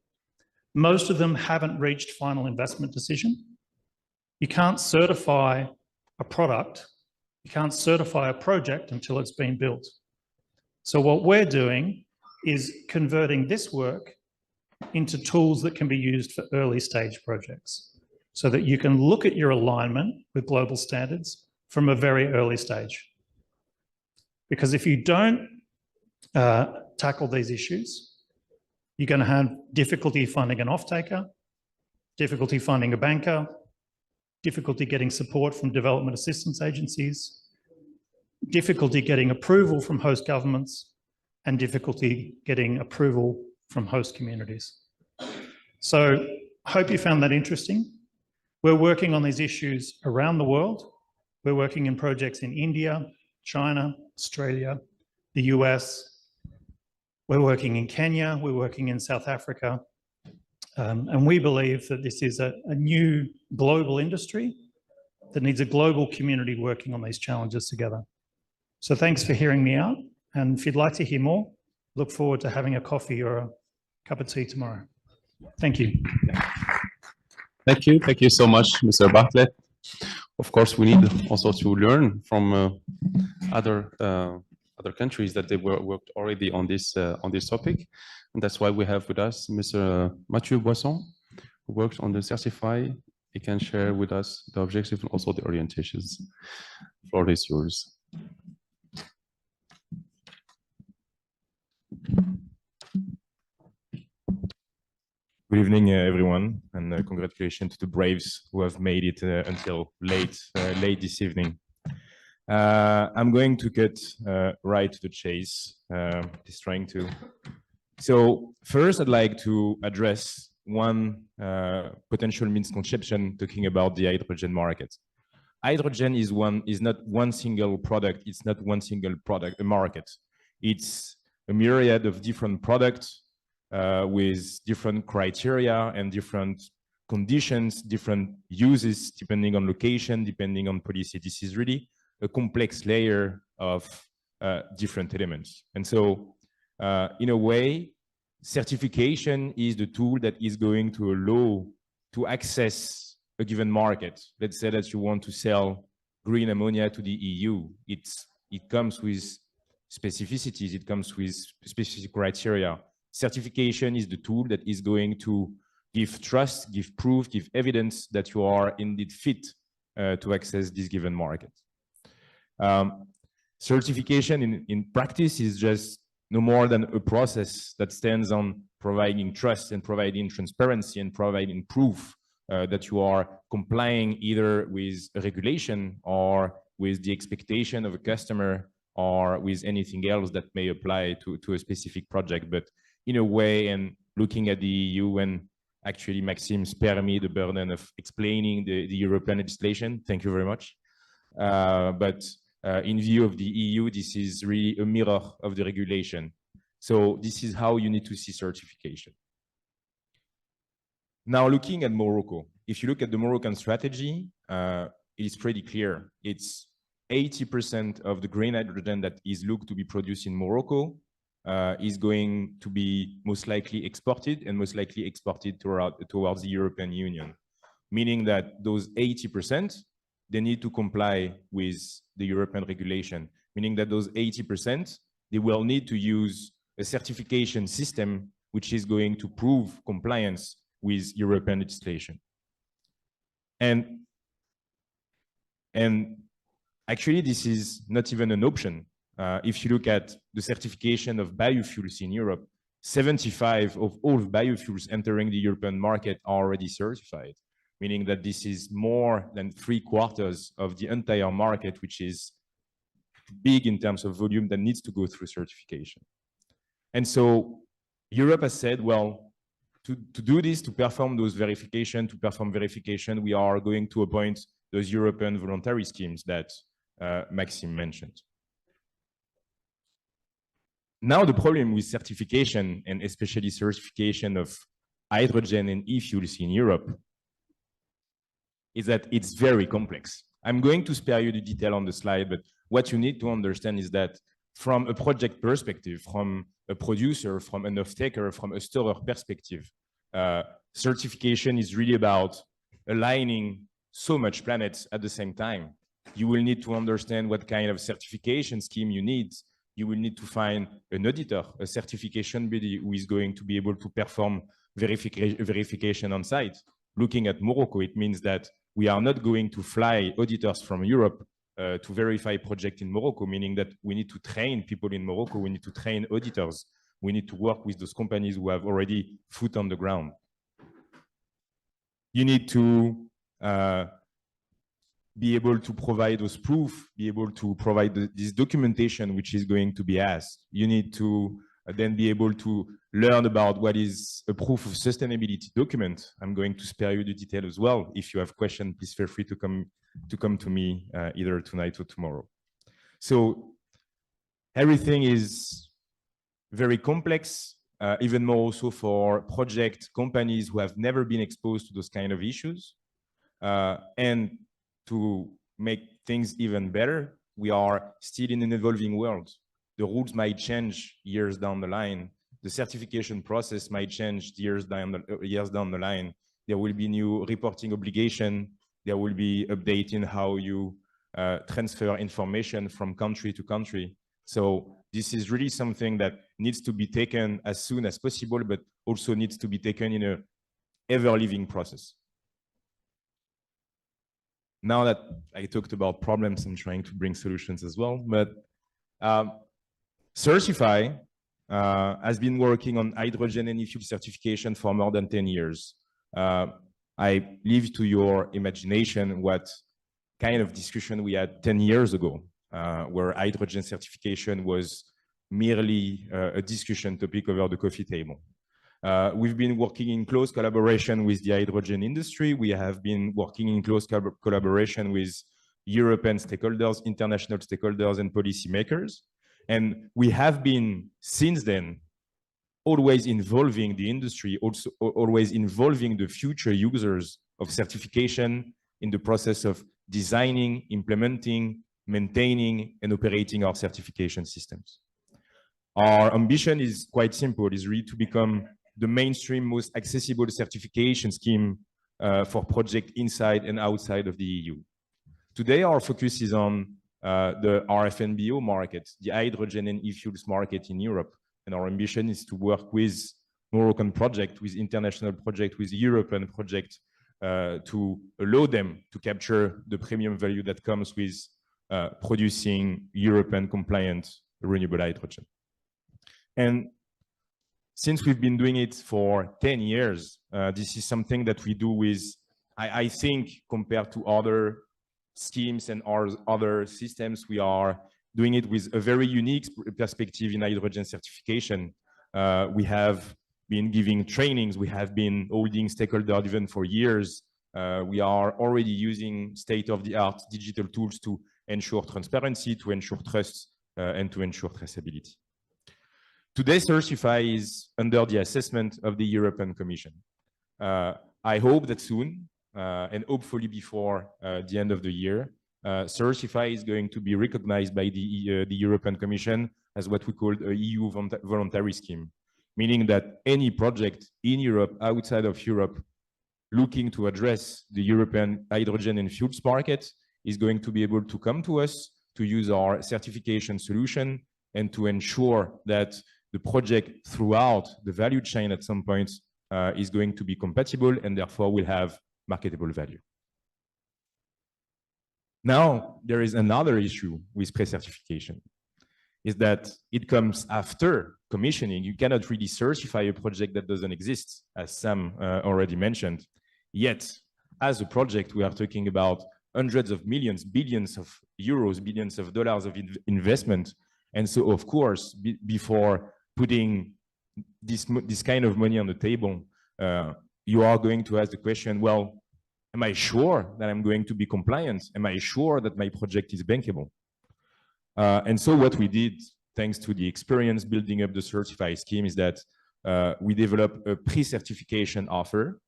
Most of them haven't reached final investment decision. You can't certify a product, you can't certify a project until it's been built. So what we're doing is converting this work into tools that can be used for early stage projects, so that you can look at your alignment with global standards from a very early stage. Because if you don't tackle these issues, you're going to have difficulty finding an off-taker, difficulty finding a banker, difficulty getting support from development assistance agencies, difficulty getting approval from host governments, and difficulty getting approval from host communities. So I hope you found that interesting. We're working on these issues around the world. We're working in projects in India, China, Australia, the US. We're working in Kenya, we're working in South Africa. And we believe that this is a new global industry that needs a global community working on these challenges together. So thanks for hearing me out. And if you'd like to hear more, look forward to having a coffee or a cup of tea tomorrow. Thank you. Thank you. Thank you so much, Mr. Bartlett. Of course, we need also to learn from other countries that they worked already on this topic, and that's why we have with us Mr. Mathieu Boisson, who worked on the Certify. He can share with us the objectives and also the orientations. The floor is yours. Good evening, everyone, and congratulations to the Braves who have made it until late this evening. I'm going to get right to the chase. Just trying to. So first, I'd like to address one potential misconception talking about the hydrogen market. Hydrogen is not one single product. It's not one single product, a market. It's a myriad of different products with different criteria and different conditions, different uses, depending on location, depending on policy. This is really a complex layer of different elements. And so, in a way, certification is the tool that is going to allow to access a given market. Let's say that you want to sell green ammonia to the EU. It comes with specificities, it comes with specific criteria. Certification is the tool that is going to give trust, give proof, give evidence that you are indeed fit to access this given market. Certification in practice is just no more than a process that stands on providing trust and providing transparency and providing proof that you are complying either with a regulation or with the expectation of a customer or with anything else that may apply to a specific project. But in a way, and looking at the EU, and actually Maxime spared me the burden of explaining the European legislation. Thank you very much. But in view of the EU, this is really a mirror of the regulation. So this is how you need to see certification. Now, looking at Morocco, if you look at the Moroccan strategy, it is pretty clear. It's 80% of the green hydrogen that is looked to be produced in Morocco is going to be most likely exported and most likely exported towards the European Union, meaning that those 80%, they need to comply with the European regulation, meaning that those 80%, they will need to use a certification system which is going to prove compliance with European legislation. And actually, this is not even an option. If you look at the certification of biofuels in Europe, 75 of all biofuels entering the European market are already certified, meaning that this is more than 3/4 of the entire market, which is big in terms of volume that needs to go through certification. And so Europe has said, well, to do this, to perform those verification, we are going to appoint those European voluntary schemes that Maxime mentioned. Now the problem with certification, and especially certification of hydrogen and e-fuels in Europe, is that it's very complex. I'm going to spare you the detail on the slide, but what you need to understand is that from a project perspective, from a producer, from an off-taker, from a storer perspective, certification is really about aligning so much planets at the same time. You will need to understand what kind of certification scheme you need. You will need to find an auditor, a certification body who is going to be able to perform verification on site. Looking at Morocco, it means that we are not going to fly auditors from Europe to verify project in Morocco, meaning that we need to train people in Morocco, we need to train auditors, we need to work with those companies who have already foot on the ground. You need to be able to provide those proof, be able to provide this documentation which is going to be asked. You need to then be able to learn about what is a proof of sustainability document. I'm going to spare you the detail as well. If you have questions, please feel free to come to me either tonight or tomorrow. So everything is very complex, even more also for project companies who have never been exposed to those kind of issues. And to make things even better, we are still in an evolving world. The rules might change years down the line. The certification process might change years down the line. There will be new reporting obligation. There will be updating how you transfer information from country to country. So this is really something that needs to be taken as soon as possible, but also needs to be taken in an ever-living process. Now that I talked about problems, I'm trying to bring solutions as well. But Certify has been working on hydrogen and e-fuel certification for more than 10 years. I leave to your imagination what kind of discussion we had 10 years ago, where hydrogen certification was merely a discussion topic over the coffee table. We've been working in close collaboration with the hydrogen industry. We have been working in close collaboration with European stakeholders, international stakeholders, and policymakers. And we have been, since then, always involving the industry, also always involving the future users of certification in the process of designing, implementing, maintaining, and operating our certification systems. Our ambition is quite simple, is really to become the mainstream, most accessible certification scheme for projects inside and outside of the EU. Today, our focus is on the RFNBO market, the hydrogen and e-fuels market in Europe. And our ambition is to work with Moroccan project, with international project, with European project, to allow them to capture the premium value that comes with producing European compliant renewable hydrogen. And since we've been doing it for 10 years, this is something that we do with, I think, compared to other schemes and other systems, we are doing it with a very unique perspective in hydrogen certification. We have been giving trainings, we have been holding stakeholder events for years. We are already using state-of-the-art digital tools to ensure transparency, to ensure trust, and to ensure traceability. Today, Certify is under the assessment of the European Commission. I hope that soon, and hopefully before the end of the year, Certify is going to be recognized by the European Commission as what we call a EU voluntary scheme, meaning that any project in Europe, outside of Europe, looking to address the European hydrogen and fuels market is going to be able to come to us to use our certification solution and to ensure that the project throughout the value chain at some point is going to be compatible and therefore will have marketable value. Now, there is another issue with pre-certification, is that it comes after commissioning. You cannot really certify a project that doesn't exist, as Sam already mentioned. Yet, as a project, we are talking about hundreds of millions, billions of euros, billions of dollars of investment. And so, of course, before putting this kind of money on the table, you are going to ask the question, well, am I sure that I'm going to be compliant? Am I sure that my project is bankable? And so what we did thanks to the experience building up the certified scheme, is that we develop a pre-certification offer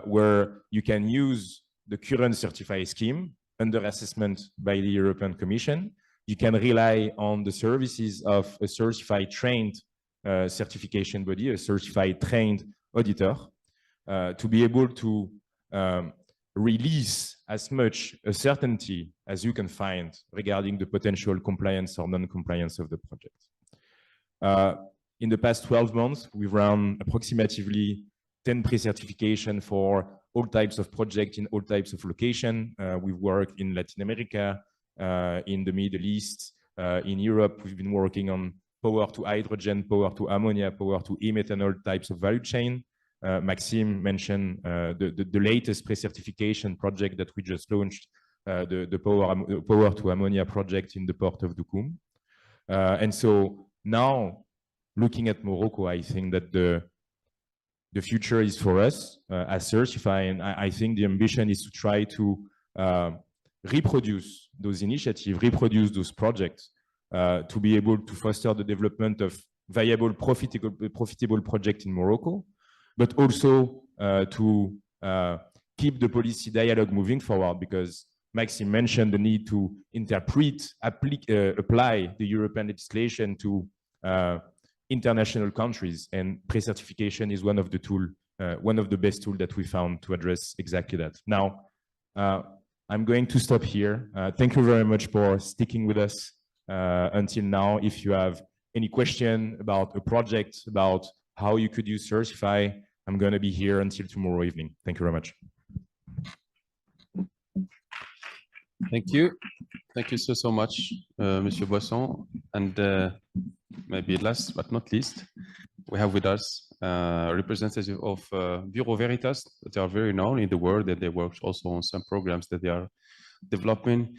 where you can use the current certified scheme under assessment by the European Commission. You can rely on the services of a certified trained certification body, a certified trained auditor, to be able to release as much a certainty as you can find regarding the potential compliance or non-compliance of the project. In the past 12 months, we've run approximately 10 pre-certification for all types of projects in all types of location. We've worked in Latin America, in the Middle East, in Europe. We've been working on power to hydrogen, power to ammonia, power to e-methanol types of value chain. Maxime mentioned the latest pre-certification project that we just launched, the power to ammonia project in the port of Duqm. And so now, looking at Morocco, I think that the future is for us as certifying. I think the ambition is to try to reproduce those initiatives, reproduce those projects, to be able to foster the development of viable, profitable projects in Morocco, but also to keep the policy dialogue moving forward, because Maxime mentioned the need to interpret, apply the European legislation to international countries, and pre-certification is one of the tool, one of the best tools that we found to address exactly that. Now, I'm going to stop here. Thank you very much for sticking with us until now. If you have any question about a project, about how you could use Certify, I'm going to be here until tomorrow evening. Thank you very much. Thank you. Thank you so much, Monsieur Boisson. And maybe last but not least, we have with us a representative of Bureau Veritas. They are very known in the world, that they work also on some programs that they are developing.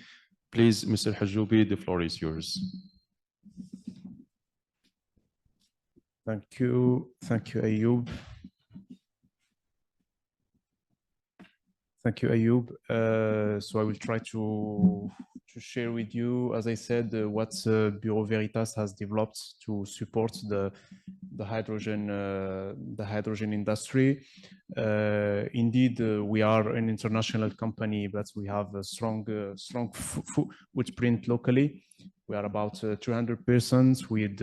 Please, Mr. Hajoubi, the floor is yours. Thank you, Ayoub. Thank you, Ayoub. So I will try to share with you, as I said, what Bureau Veritas has developed to support the hydrogen industry. Indeed, we are an international company, but we have a strong footprint locally. We are about 200 persons with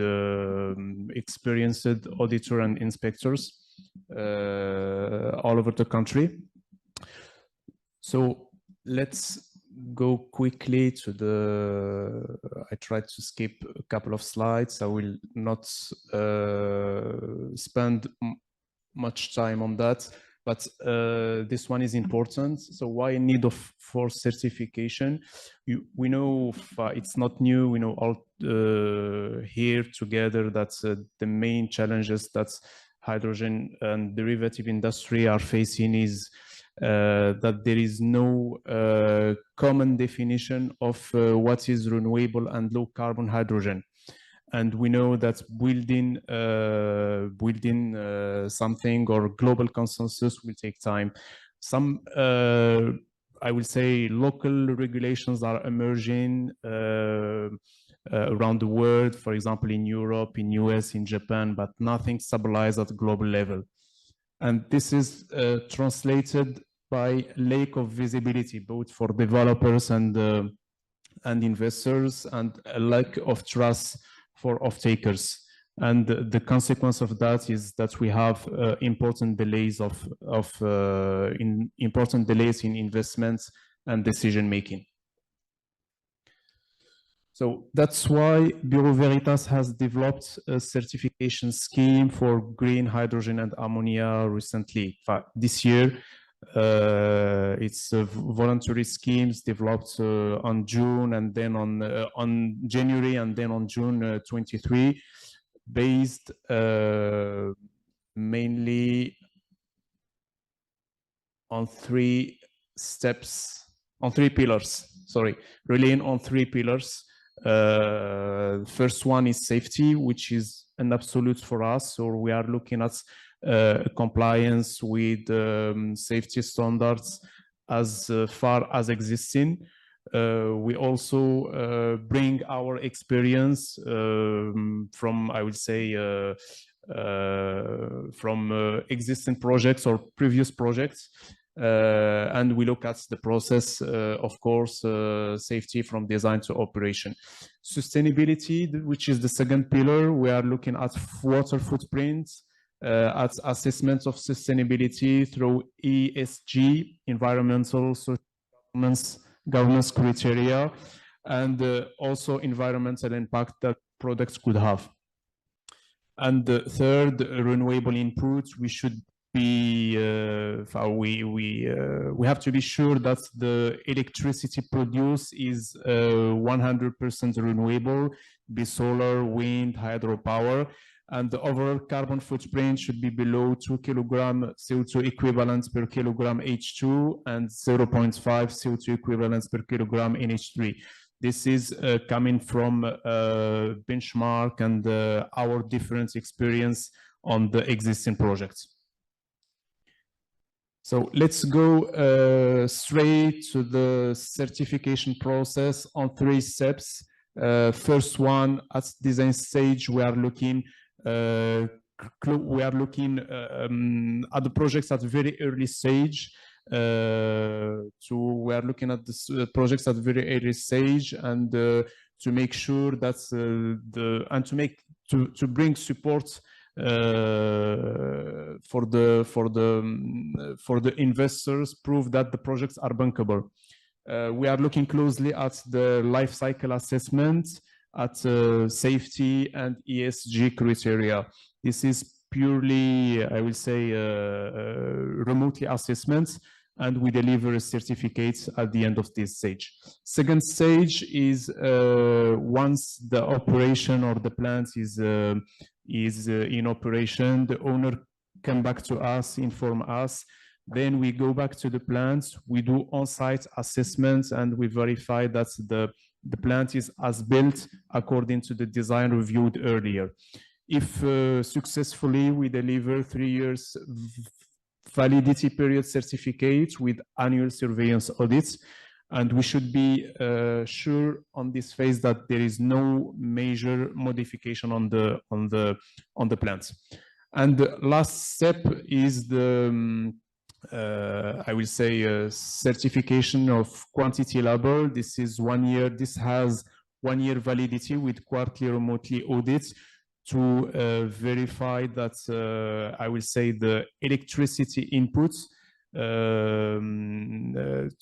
experienced auditor and inspectors all over the country. So let's go quickly to I tried to skip a couple of slides. I will not spend much time on that, but this one is important. So why need for certification? We know it's not new. We know all here together that the main challenges that hydrogen and derivative industry are facing is that there is no common definition of what is renewable and low carbon hydrogen. And we know that building something or global consensus will take time. Some, I will say, local regulations are emerging around the world, for example, in Europe, in US, in Japan, but nothing stabilized at global level. And this is translated by lack of visibility, both for developers and investors, and a lack of trust for off-takers. And the consequence of that is that we have important delays in investments and decision making. So that's why Bureau Veritas has developed a certification scheme for green hydrogen and ammonia recently. In fact, this year, it's voluntary schemes developed on June and then on January and then on June 23, based mainly on three pillars. Sorry, relying on three pillars. First one is safety, which is an absolute for us. So we are looking at compliance with safety standards as far as existing. We also bring our experience from, I would say, from existing projects or previous projects. And we look at the process, of course, safety from design to operation. Sustainability, which is the second pillar, we are looking at water footprint, at assessment of sustainability through ESG, environmental, social governance criteria, and also environmental impact that products could have. And the third, renewable inputs, we should be we have to be sure that the electricity produced is 100% renewable, be solar, wind, hydropower, and the overall carbon footprint should be below 2 kg CO2 equivalents per kilogram H2 and 0.5 CO2 equivalents per kilogram NH3. This is coming from benchmark and our different experience on the existing projects. So let's go straight to the certification process on 3 steps. First one, at design stage, we are looking at the projects at very early stage. We are looking at the projects at very early stage, and to make sure that to bring support for the investors, prove that the projects are bankable. We are looking closely at the life cycle assessment, at safety and ESG criteria. This is purely, I will say, remotely assessments, and we deliver certificates at the end of this stage. Second stage is once the operation or the plant is in operation, the owner come back to us, inform us. Then we go back to the plants, we do on-site assessments, and we verify that the plant is as built according to the design reviewed earlier. If successfully, we deliver 3 years validity period certificate with annual surveillance audits, and we should be sure on this phase that there is no major modification on the plants. And the last step is the I will say certification of quantity label. This is 1 year. This has 1 year validity with quarterly remotely audits to verify that I will say the electricity inputs,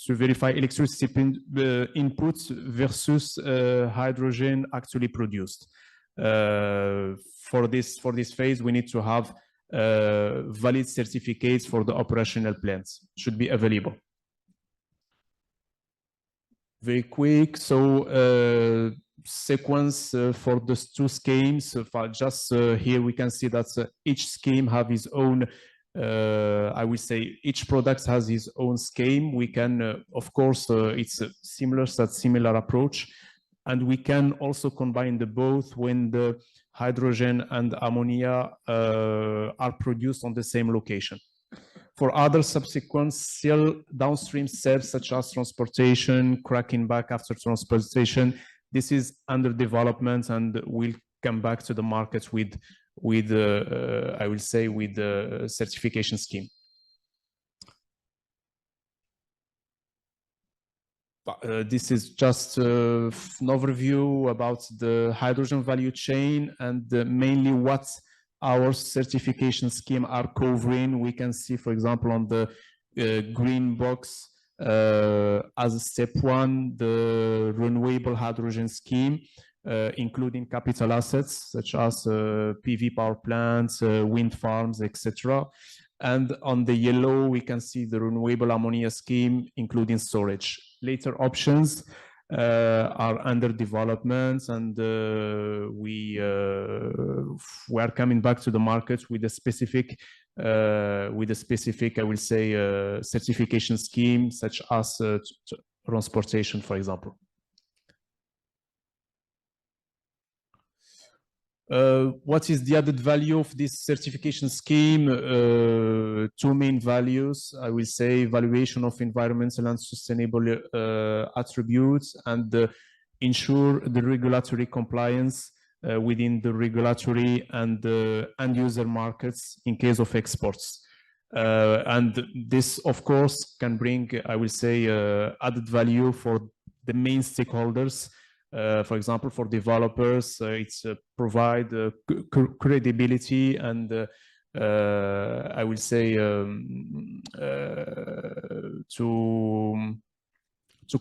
to verify electricity inputs versus hydrogen actually produced. For this phase, we need to have valid certificates for the operational plants, should be available. Very quick, so sequence for the 2 schemes. Just here we can see that each scheme have his own, I will say each product has his own scheme. We can, of course, it's a similar approach, and we can also combine the both when the hydrogen and ammonia are produced on the same location. For other subsequent still downstream steps such as transportation, cracking back after transportation, this is under development, and we'll come back to the market with I will say with the certification scheme. This is just an overview about the hydrogen value chain and mainly what our certification scheme are covering. We can see, for example, on the green box as step 1, the renewable hydrogen scheme, including capital assets such as PV power plants, wind farms, etc. And on the yellow, we can see the renewable ammonia scheme, including storage. Later options are under development, and we are coming back to the market with a specific, I will say, certification scheme, such as transportation, for example. What is the added value of this certification scheme? Two main values, I will say: evaluation of environmental and sustainable attributes, and ensure the regulatory compliance within the regulatory and end user markets in case of exports. And this, of course, can bring, I will say, added value for the main stakeholders. For example, for developers, it's provide credibility and I will say to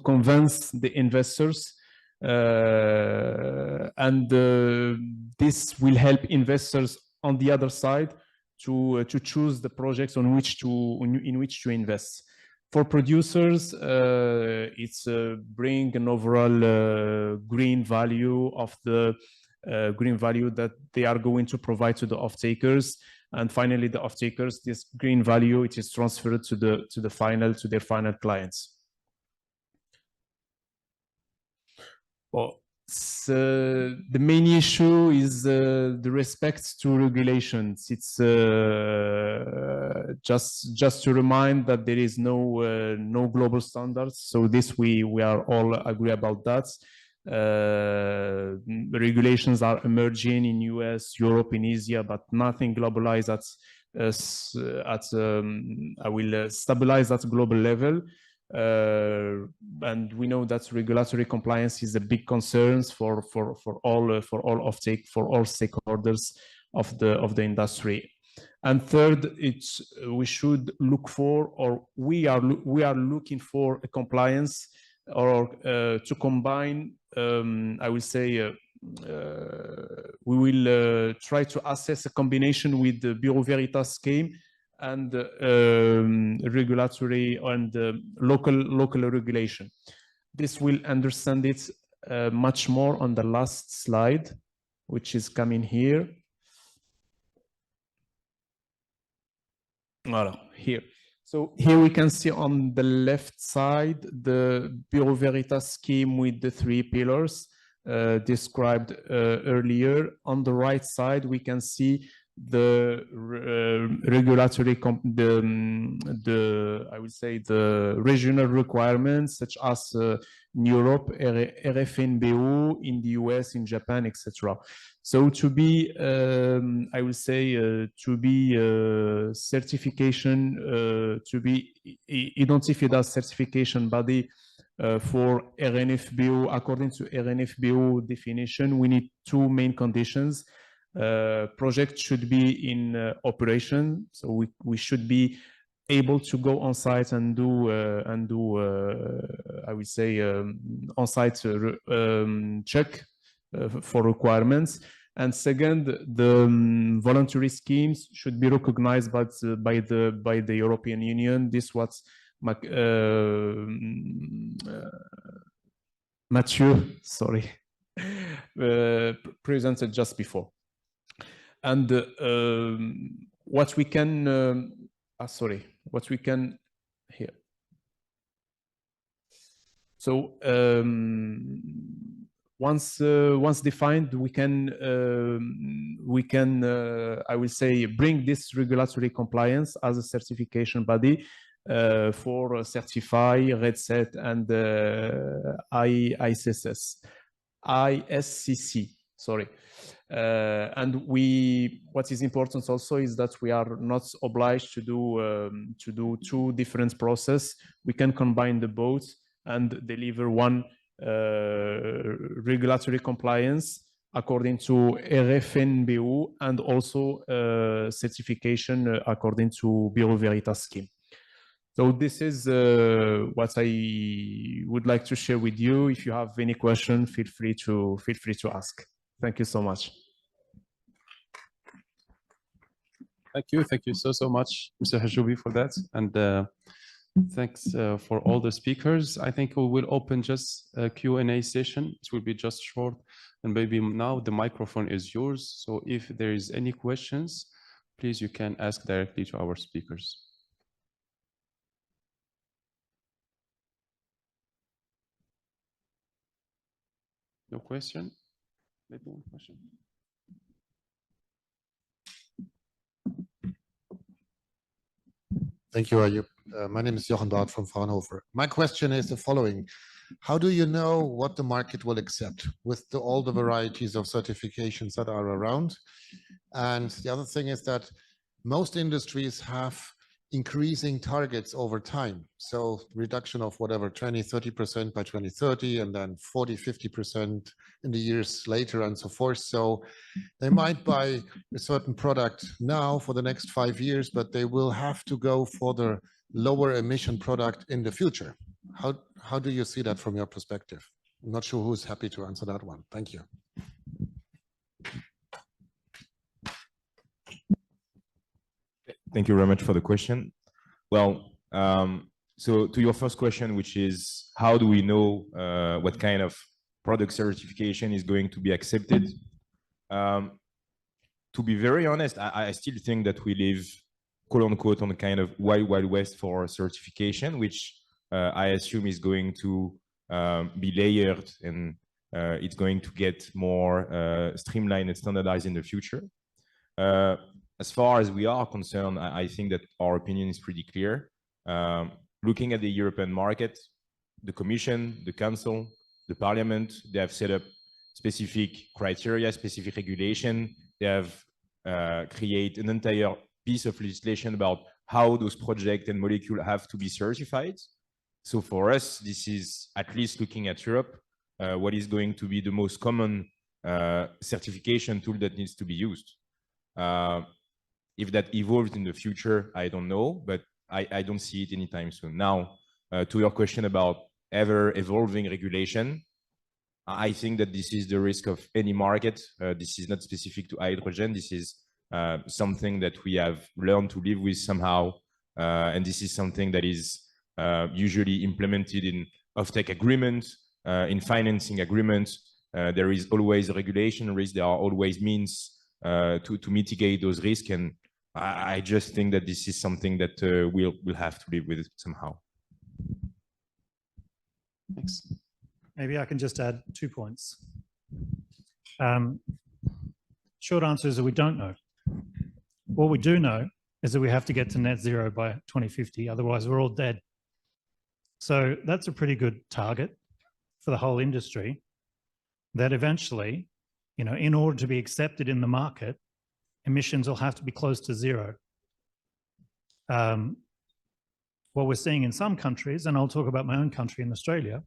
convince the investors, and this will help investors on the other side to choose the projects in which to invest. For producers, it's bring an overall green value of the green value that they are going to provide to the off-takers, and finally the off-takers, this green value, it is transferred to their final clients. Well, the main issue is the respect to regulations. It's just to remind that there is no global standards. So this we are all agree about that. Regulations are emerging in US, Europe, in Asia, but nothing globalized I will stabilize at global level. And we know that regulatory compliance is a big concern for all stakeholders of the industry. And third, we should look for, or we are looking for a compliance, or to combine. I will say we will try to assess a combination with the Bureau Veritas scheme and regulatory and local regulation. This will understand it much more on the last slide, which is coming here. Here. So here we can see on the left side the Bureau Veritas scheme with the 3 pillars described earlier. On the right side, we can see the regulatory, I would say the regional requirements, such as in Europe, RFNBO, in the US, in Japan, etc. So to be, I will say, to be certification, to be identified as certification body for RNFBO, according to RNFBO definition, we need 2 main conditions. Project should be in operation, so we should be able to go on site and do I would say on site check for requirements. And second, the voluntary schemes should be recognized by the European Union. This was Mathieu, sorry, presented just before. And what we can here. So once defined, we can I will say bring this regulatory compliance as a certification body for certify, RedSet, and ISCC. Sorry. And what is important also is that we are not obliged to do 2 different processes. We can combine the both and deliver one regulatory compliance according to RFNBO, and also certification according to Bureau Veritas scheme. So this is what I would like to share with you. If you have any question, feel free to ask. Thank you so much. Thank you so much, Mr. Hajoubi, for that, and thanks for all the speakers. I think we will open just a Q&A session. It will be just short, and maybe now the microphone is yours. So if there is any questions, please, you can ask directly to our speakers. No question? Maybe one question. Thank you, Ayub. My name is Jochen Dart from Fraunhofer. My question is the following. How do you know what the market will accept with all the varieties of certifications that are around? And the other thing is that most industries have increasing targets over time. So reduction of whatever, 20, 30% by 2030, and then 40, 50% in the years later and so forth. So they might buy a certain product now for the next 5 years, but they will have to go for the lower emission product in the future. How do you see that from your perspective? I'm not sure who's happy to answer that one. Thank you. Thank you very much for the question. Well, so to your first question, which is how do we know what kind of product certification is going to be accepted? To be very honest, I still think that we live, quote unquote, on a kind of wild, wild west for certification, which I assume is going to be layered and it's going to get more streamlined and standardized in the future. As far as we are concerned, I think that our opinion is pretty clear. Looking at the European market, the Commission, the Council, the Parliament, they have set up specific criteria, specific regulation. They have created an entire piece of legislation about how those projects and molecules have to be certified. So for us, this is, at least looking at Europe, what is going to be the most common certification tool that needs to be used. If that evolves in the future, I don't know, but I don't see it anytime soon. Now, to your question about ever evolving regulation, I think that this is the risk of any market. This is not specific to hydrogen. This is something that we have learned to live with somehow. And this is something that is usually implemented in offtake agreements, in financing agreements. There is always a regulation risk. There are always means to mitigate those risks. And I just think that this is something that we'll have to live with somehow. Thanks. Maybe I can just add 2 points. Short answer is that we don't know. What we do know is that we have to get to net zero by 2050, otherwise we're all dead. So that's a pretty good target for the whole industry, that eventually, you know, in order to be accepted in the market, emissions will have to be close to zero. What we're seeing in some countries, and I'll talk about my own country in Australia,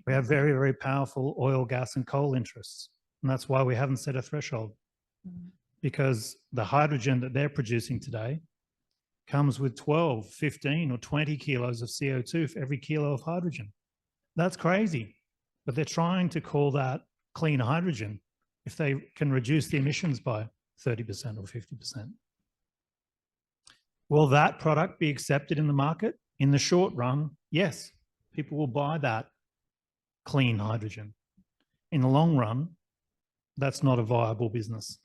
we have very, very powerful oil, gas, and coal interests. And that's why we haven't set a threshold. Because the hydrogen that they're producing today comes with 12, 15, or 20 kilos of CO2 for every kilo of hydrogen. That's crazy. But they're trying to call that clean hydrogen if they can reduce the emissions by 30% or 50%. Will that product be accepted in the market? In the short run, yes. People will buy that clean hydrogen. In the long run, that's not a viable business.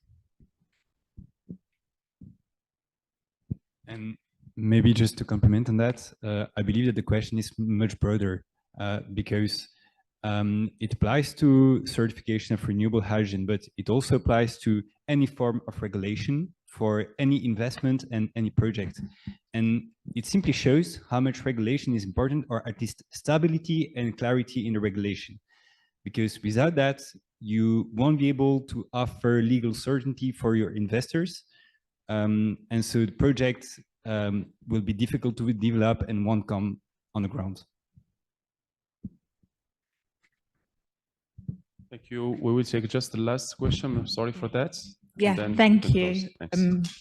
And maybe just to comment on that, I believe that the question is much broader because it applies to certification of renewable hydrogen, but it also applies to any form of regulation for any investment and any project. And it simply shows how much regulation is important, or at least stability and clarity in the regulation. Because without that, you won't be able to offer legal certainty for your investors. And so the project will be difficult to develop and won't come on the ground. Thank you. We will take just the last question. I'm sorry for that. Yeah, thank you.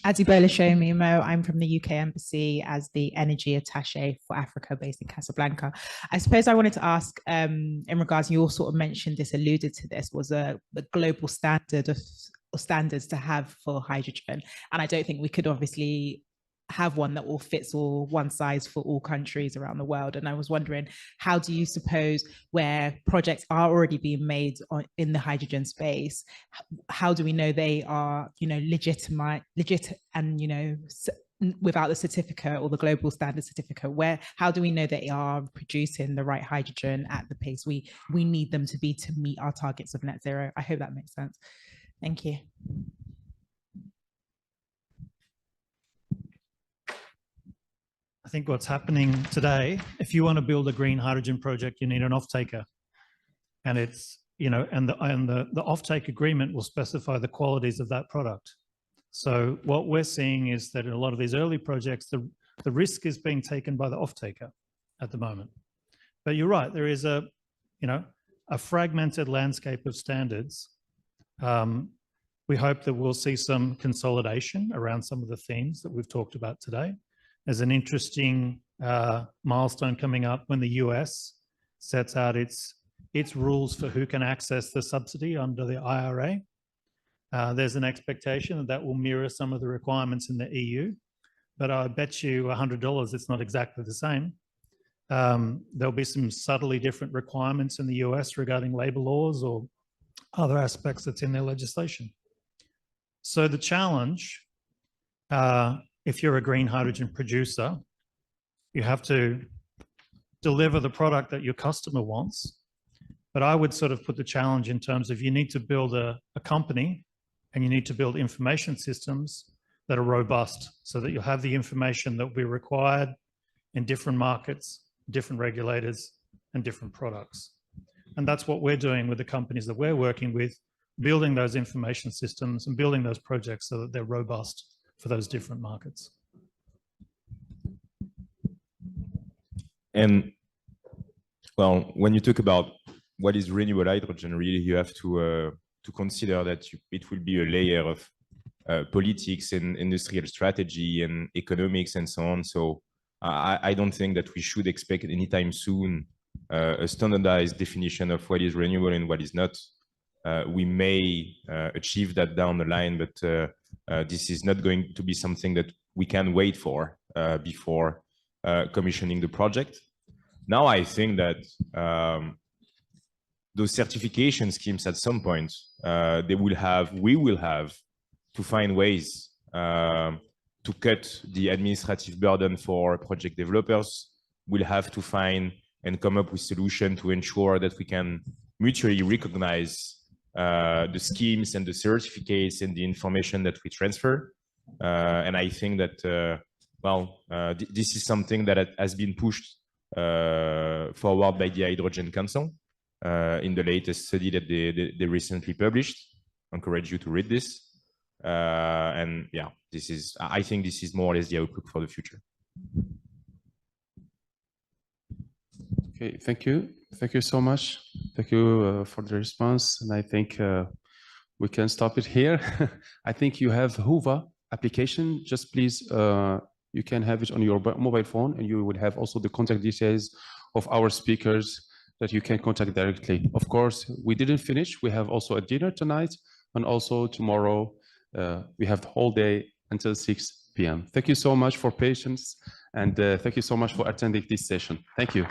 Adibola Shomimo, I'm from the UK Embassy as the Energy Attaché for Africa based in Casablanca. I suppose I wanted to ask, in regards, you all sort of mentioned this, alluded to this, was the global standard of standards to have for hydrogen. And I don't think we could obviously have one that all fits all, one size for all countries around the world. And I was wondering, how do you suppose, where projects are already being made in the hydrogen space, how do we know they are, you know, legit and, you know, without the certificate or the global standard certificate, how do we know they are producing the right hydrogen at the pace we need them to be to meet our targets of net zero? I hope that makes sense. Thank you. I think what's happening today, if you want to build a green hydrogen project, you need an off-taker. And it's, you know, and the off-take agreement will specify the qualities of that product. So what we're seeing is that in a lot of these early projects, the risk is being taken by the off-taker at the moment. But you're right, there is a, you know, a fragmented landscape of standards. We hope that we'll see some consolidation around some of the themes that we've talked about today. There's an interesting milestone coming up when the US sets out its rules for who can access the subsidy under the IRA. There's an expectation that that will mirror some of the requirements in the EU, but I bet you $100 it's not exactly the same. There'll be some subtly different requirements in the US regarding labor laws or other aspects that's in their legislation. So the challenge, if you're a green hydrogen producer, you have to deliver the product that your customer wants. But I would sort of put the challenge in terms of you need to build a company and you need to build information systems that are robust so that you'll have the information that will be required in different markets, different regulators, and different products. And that's what we're doing with the companies that we're working with, building those information systems and building those projects so that they're robust for those different markets. And well, when you talk about what is renewable hydrogen, really you have to consider that it will be a layer of politics and industrial strategy and economics and so on. So I don't think that we should expect anytime soon a standardized definition of what is renewable and what is not. We may achieve that down the line, but this is not going to be something that we can wait for before commissioning the project. Now I think that those certification schemes at some point, we will have to find ways to cut the administrative burden for project developers. We'll have to find and come up with solutions to ensure that we can mutually recognize the schemes and the certificates and the information that we transfer. And I think that, this is something that has been pushed forward by the Hydrogen Council in the latest study that they recently published. I encourage you to read this. And yeah, I think this is more or less the outlook for the future. Okay, thank you. Thank you so much. Thank you for the response. And I think we can stop it here. I think you have Hoover application. Just please, you can have it on your mobile phone, and you will have also the contact details of our speakers that you can contact directly. Of course, we didn't finish. We have also a dinner tonight, and also tomorrow we have the whole day until 6 p.m. Thank you so much for patience, and thank you so much for attending this session. Thank you.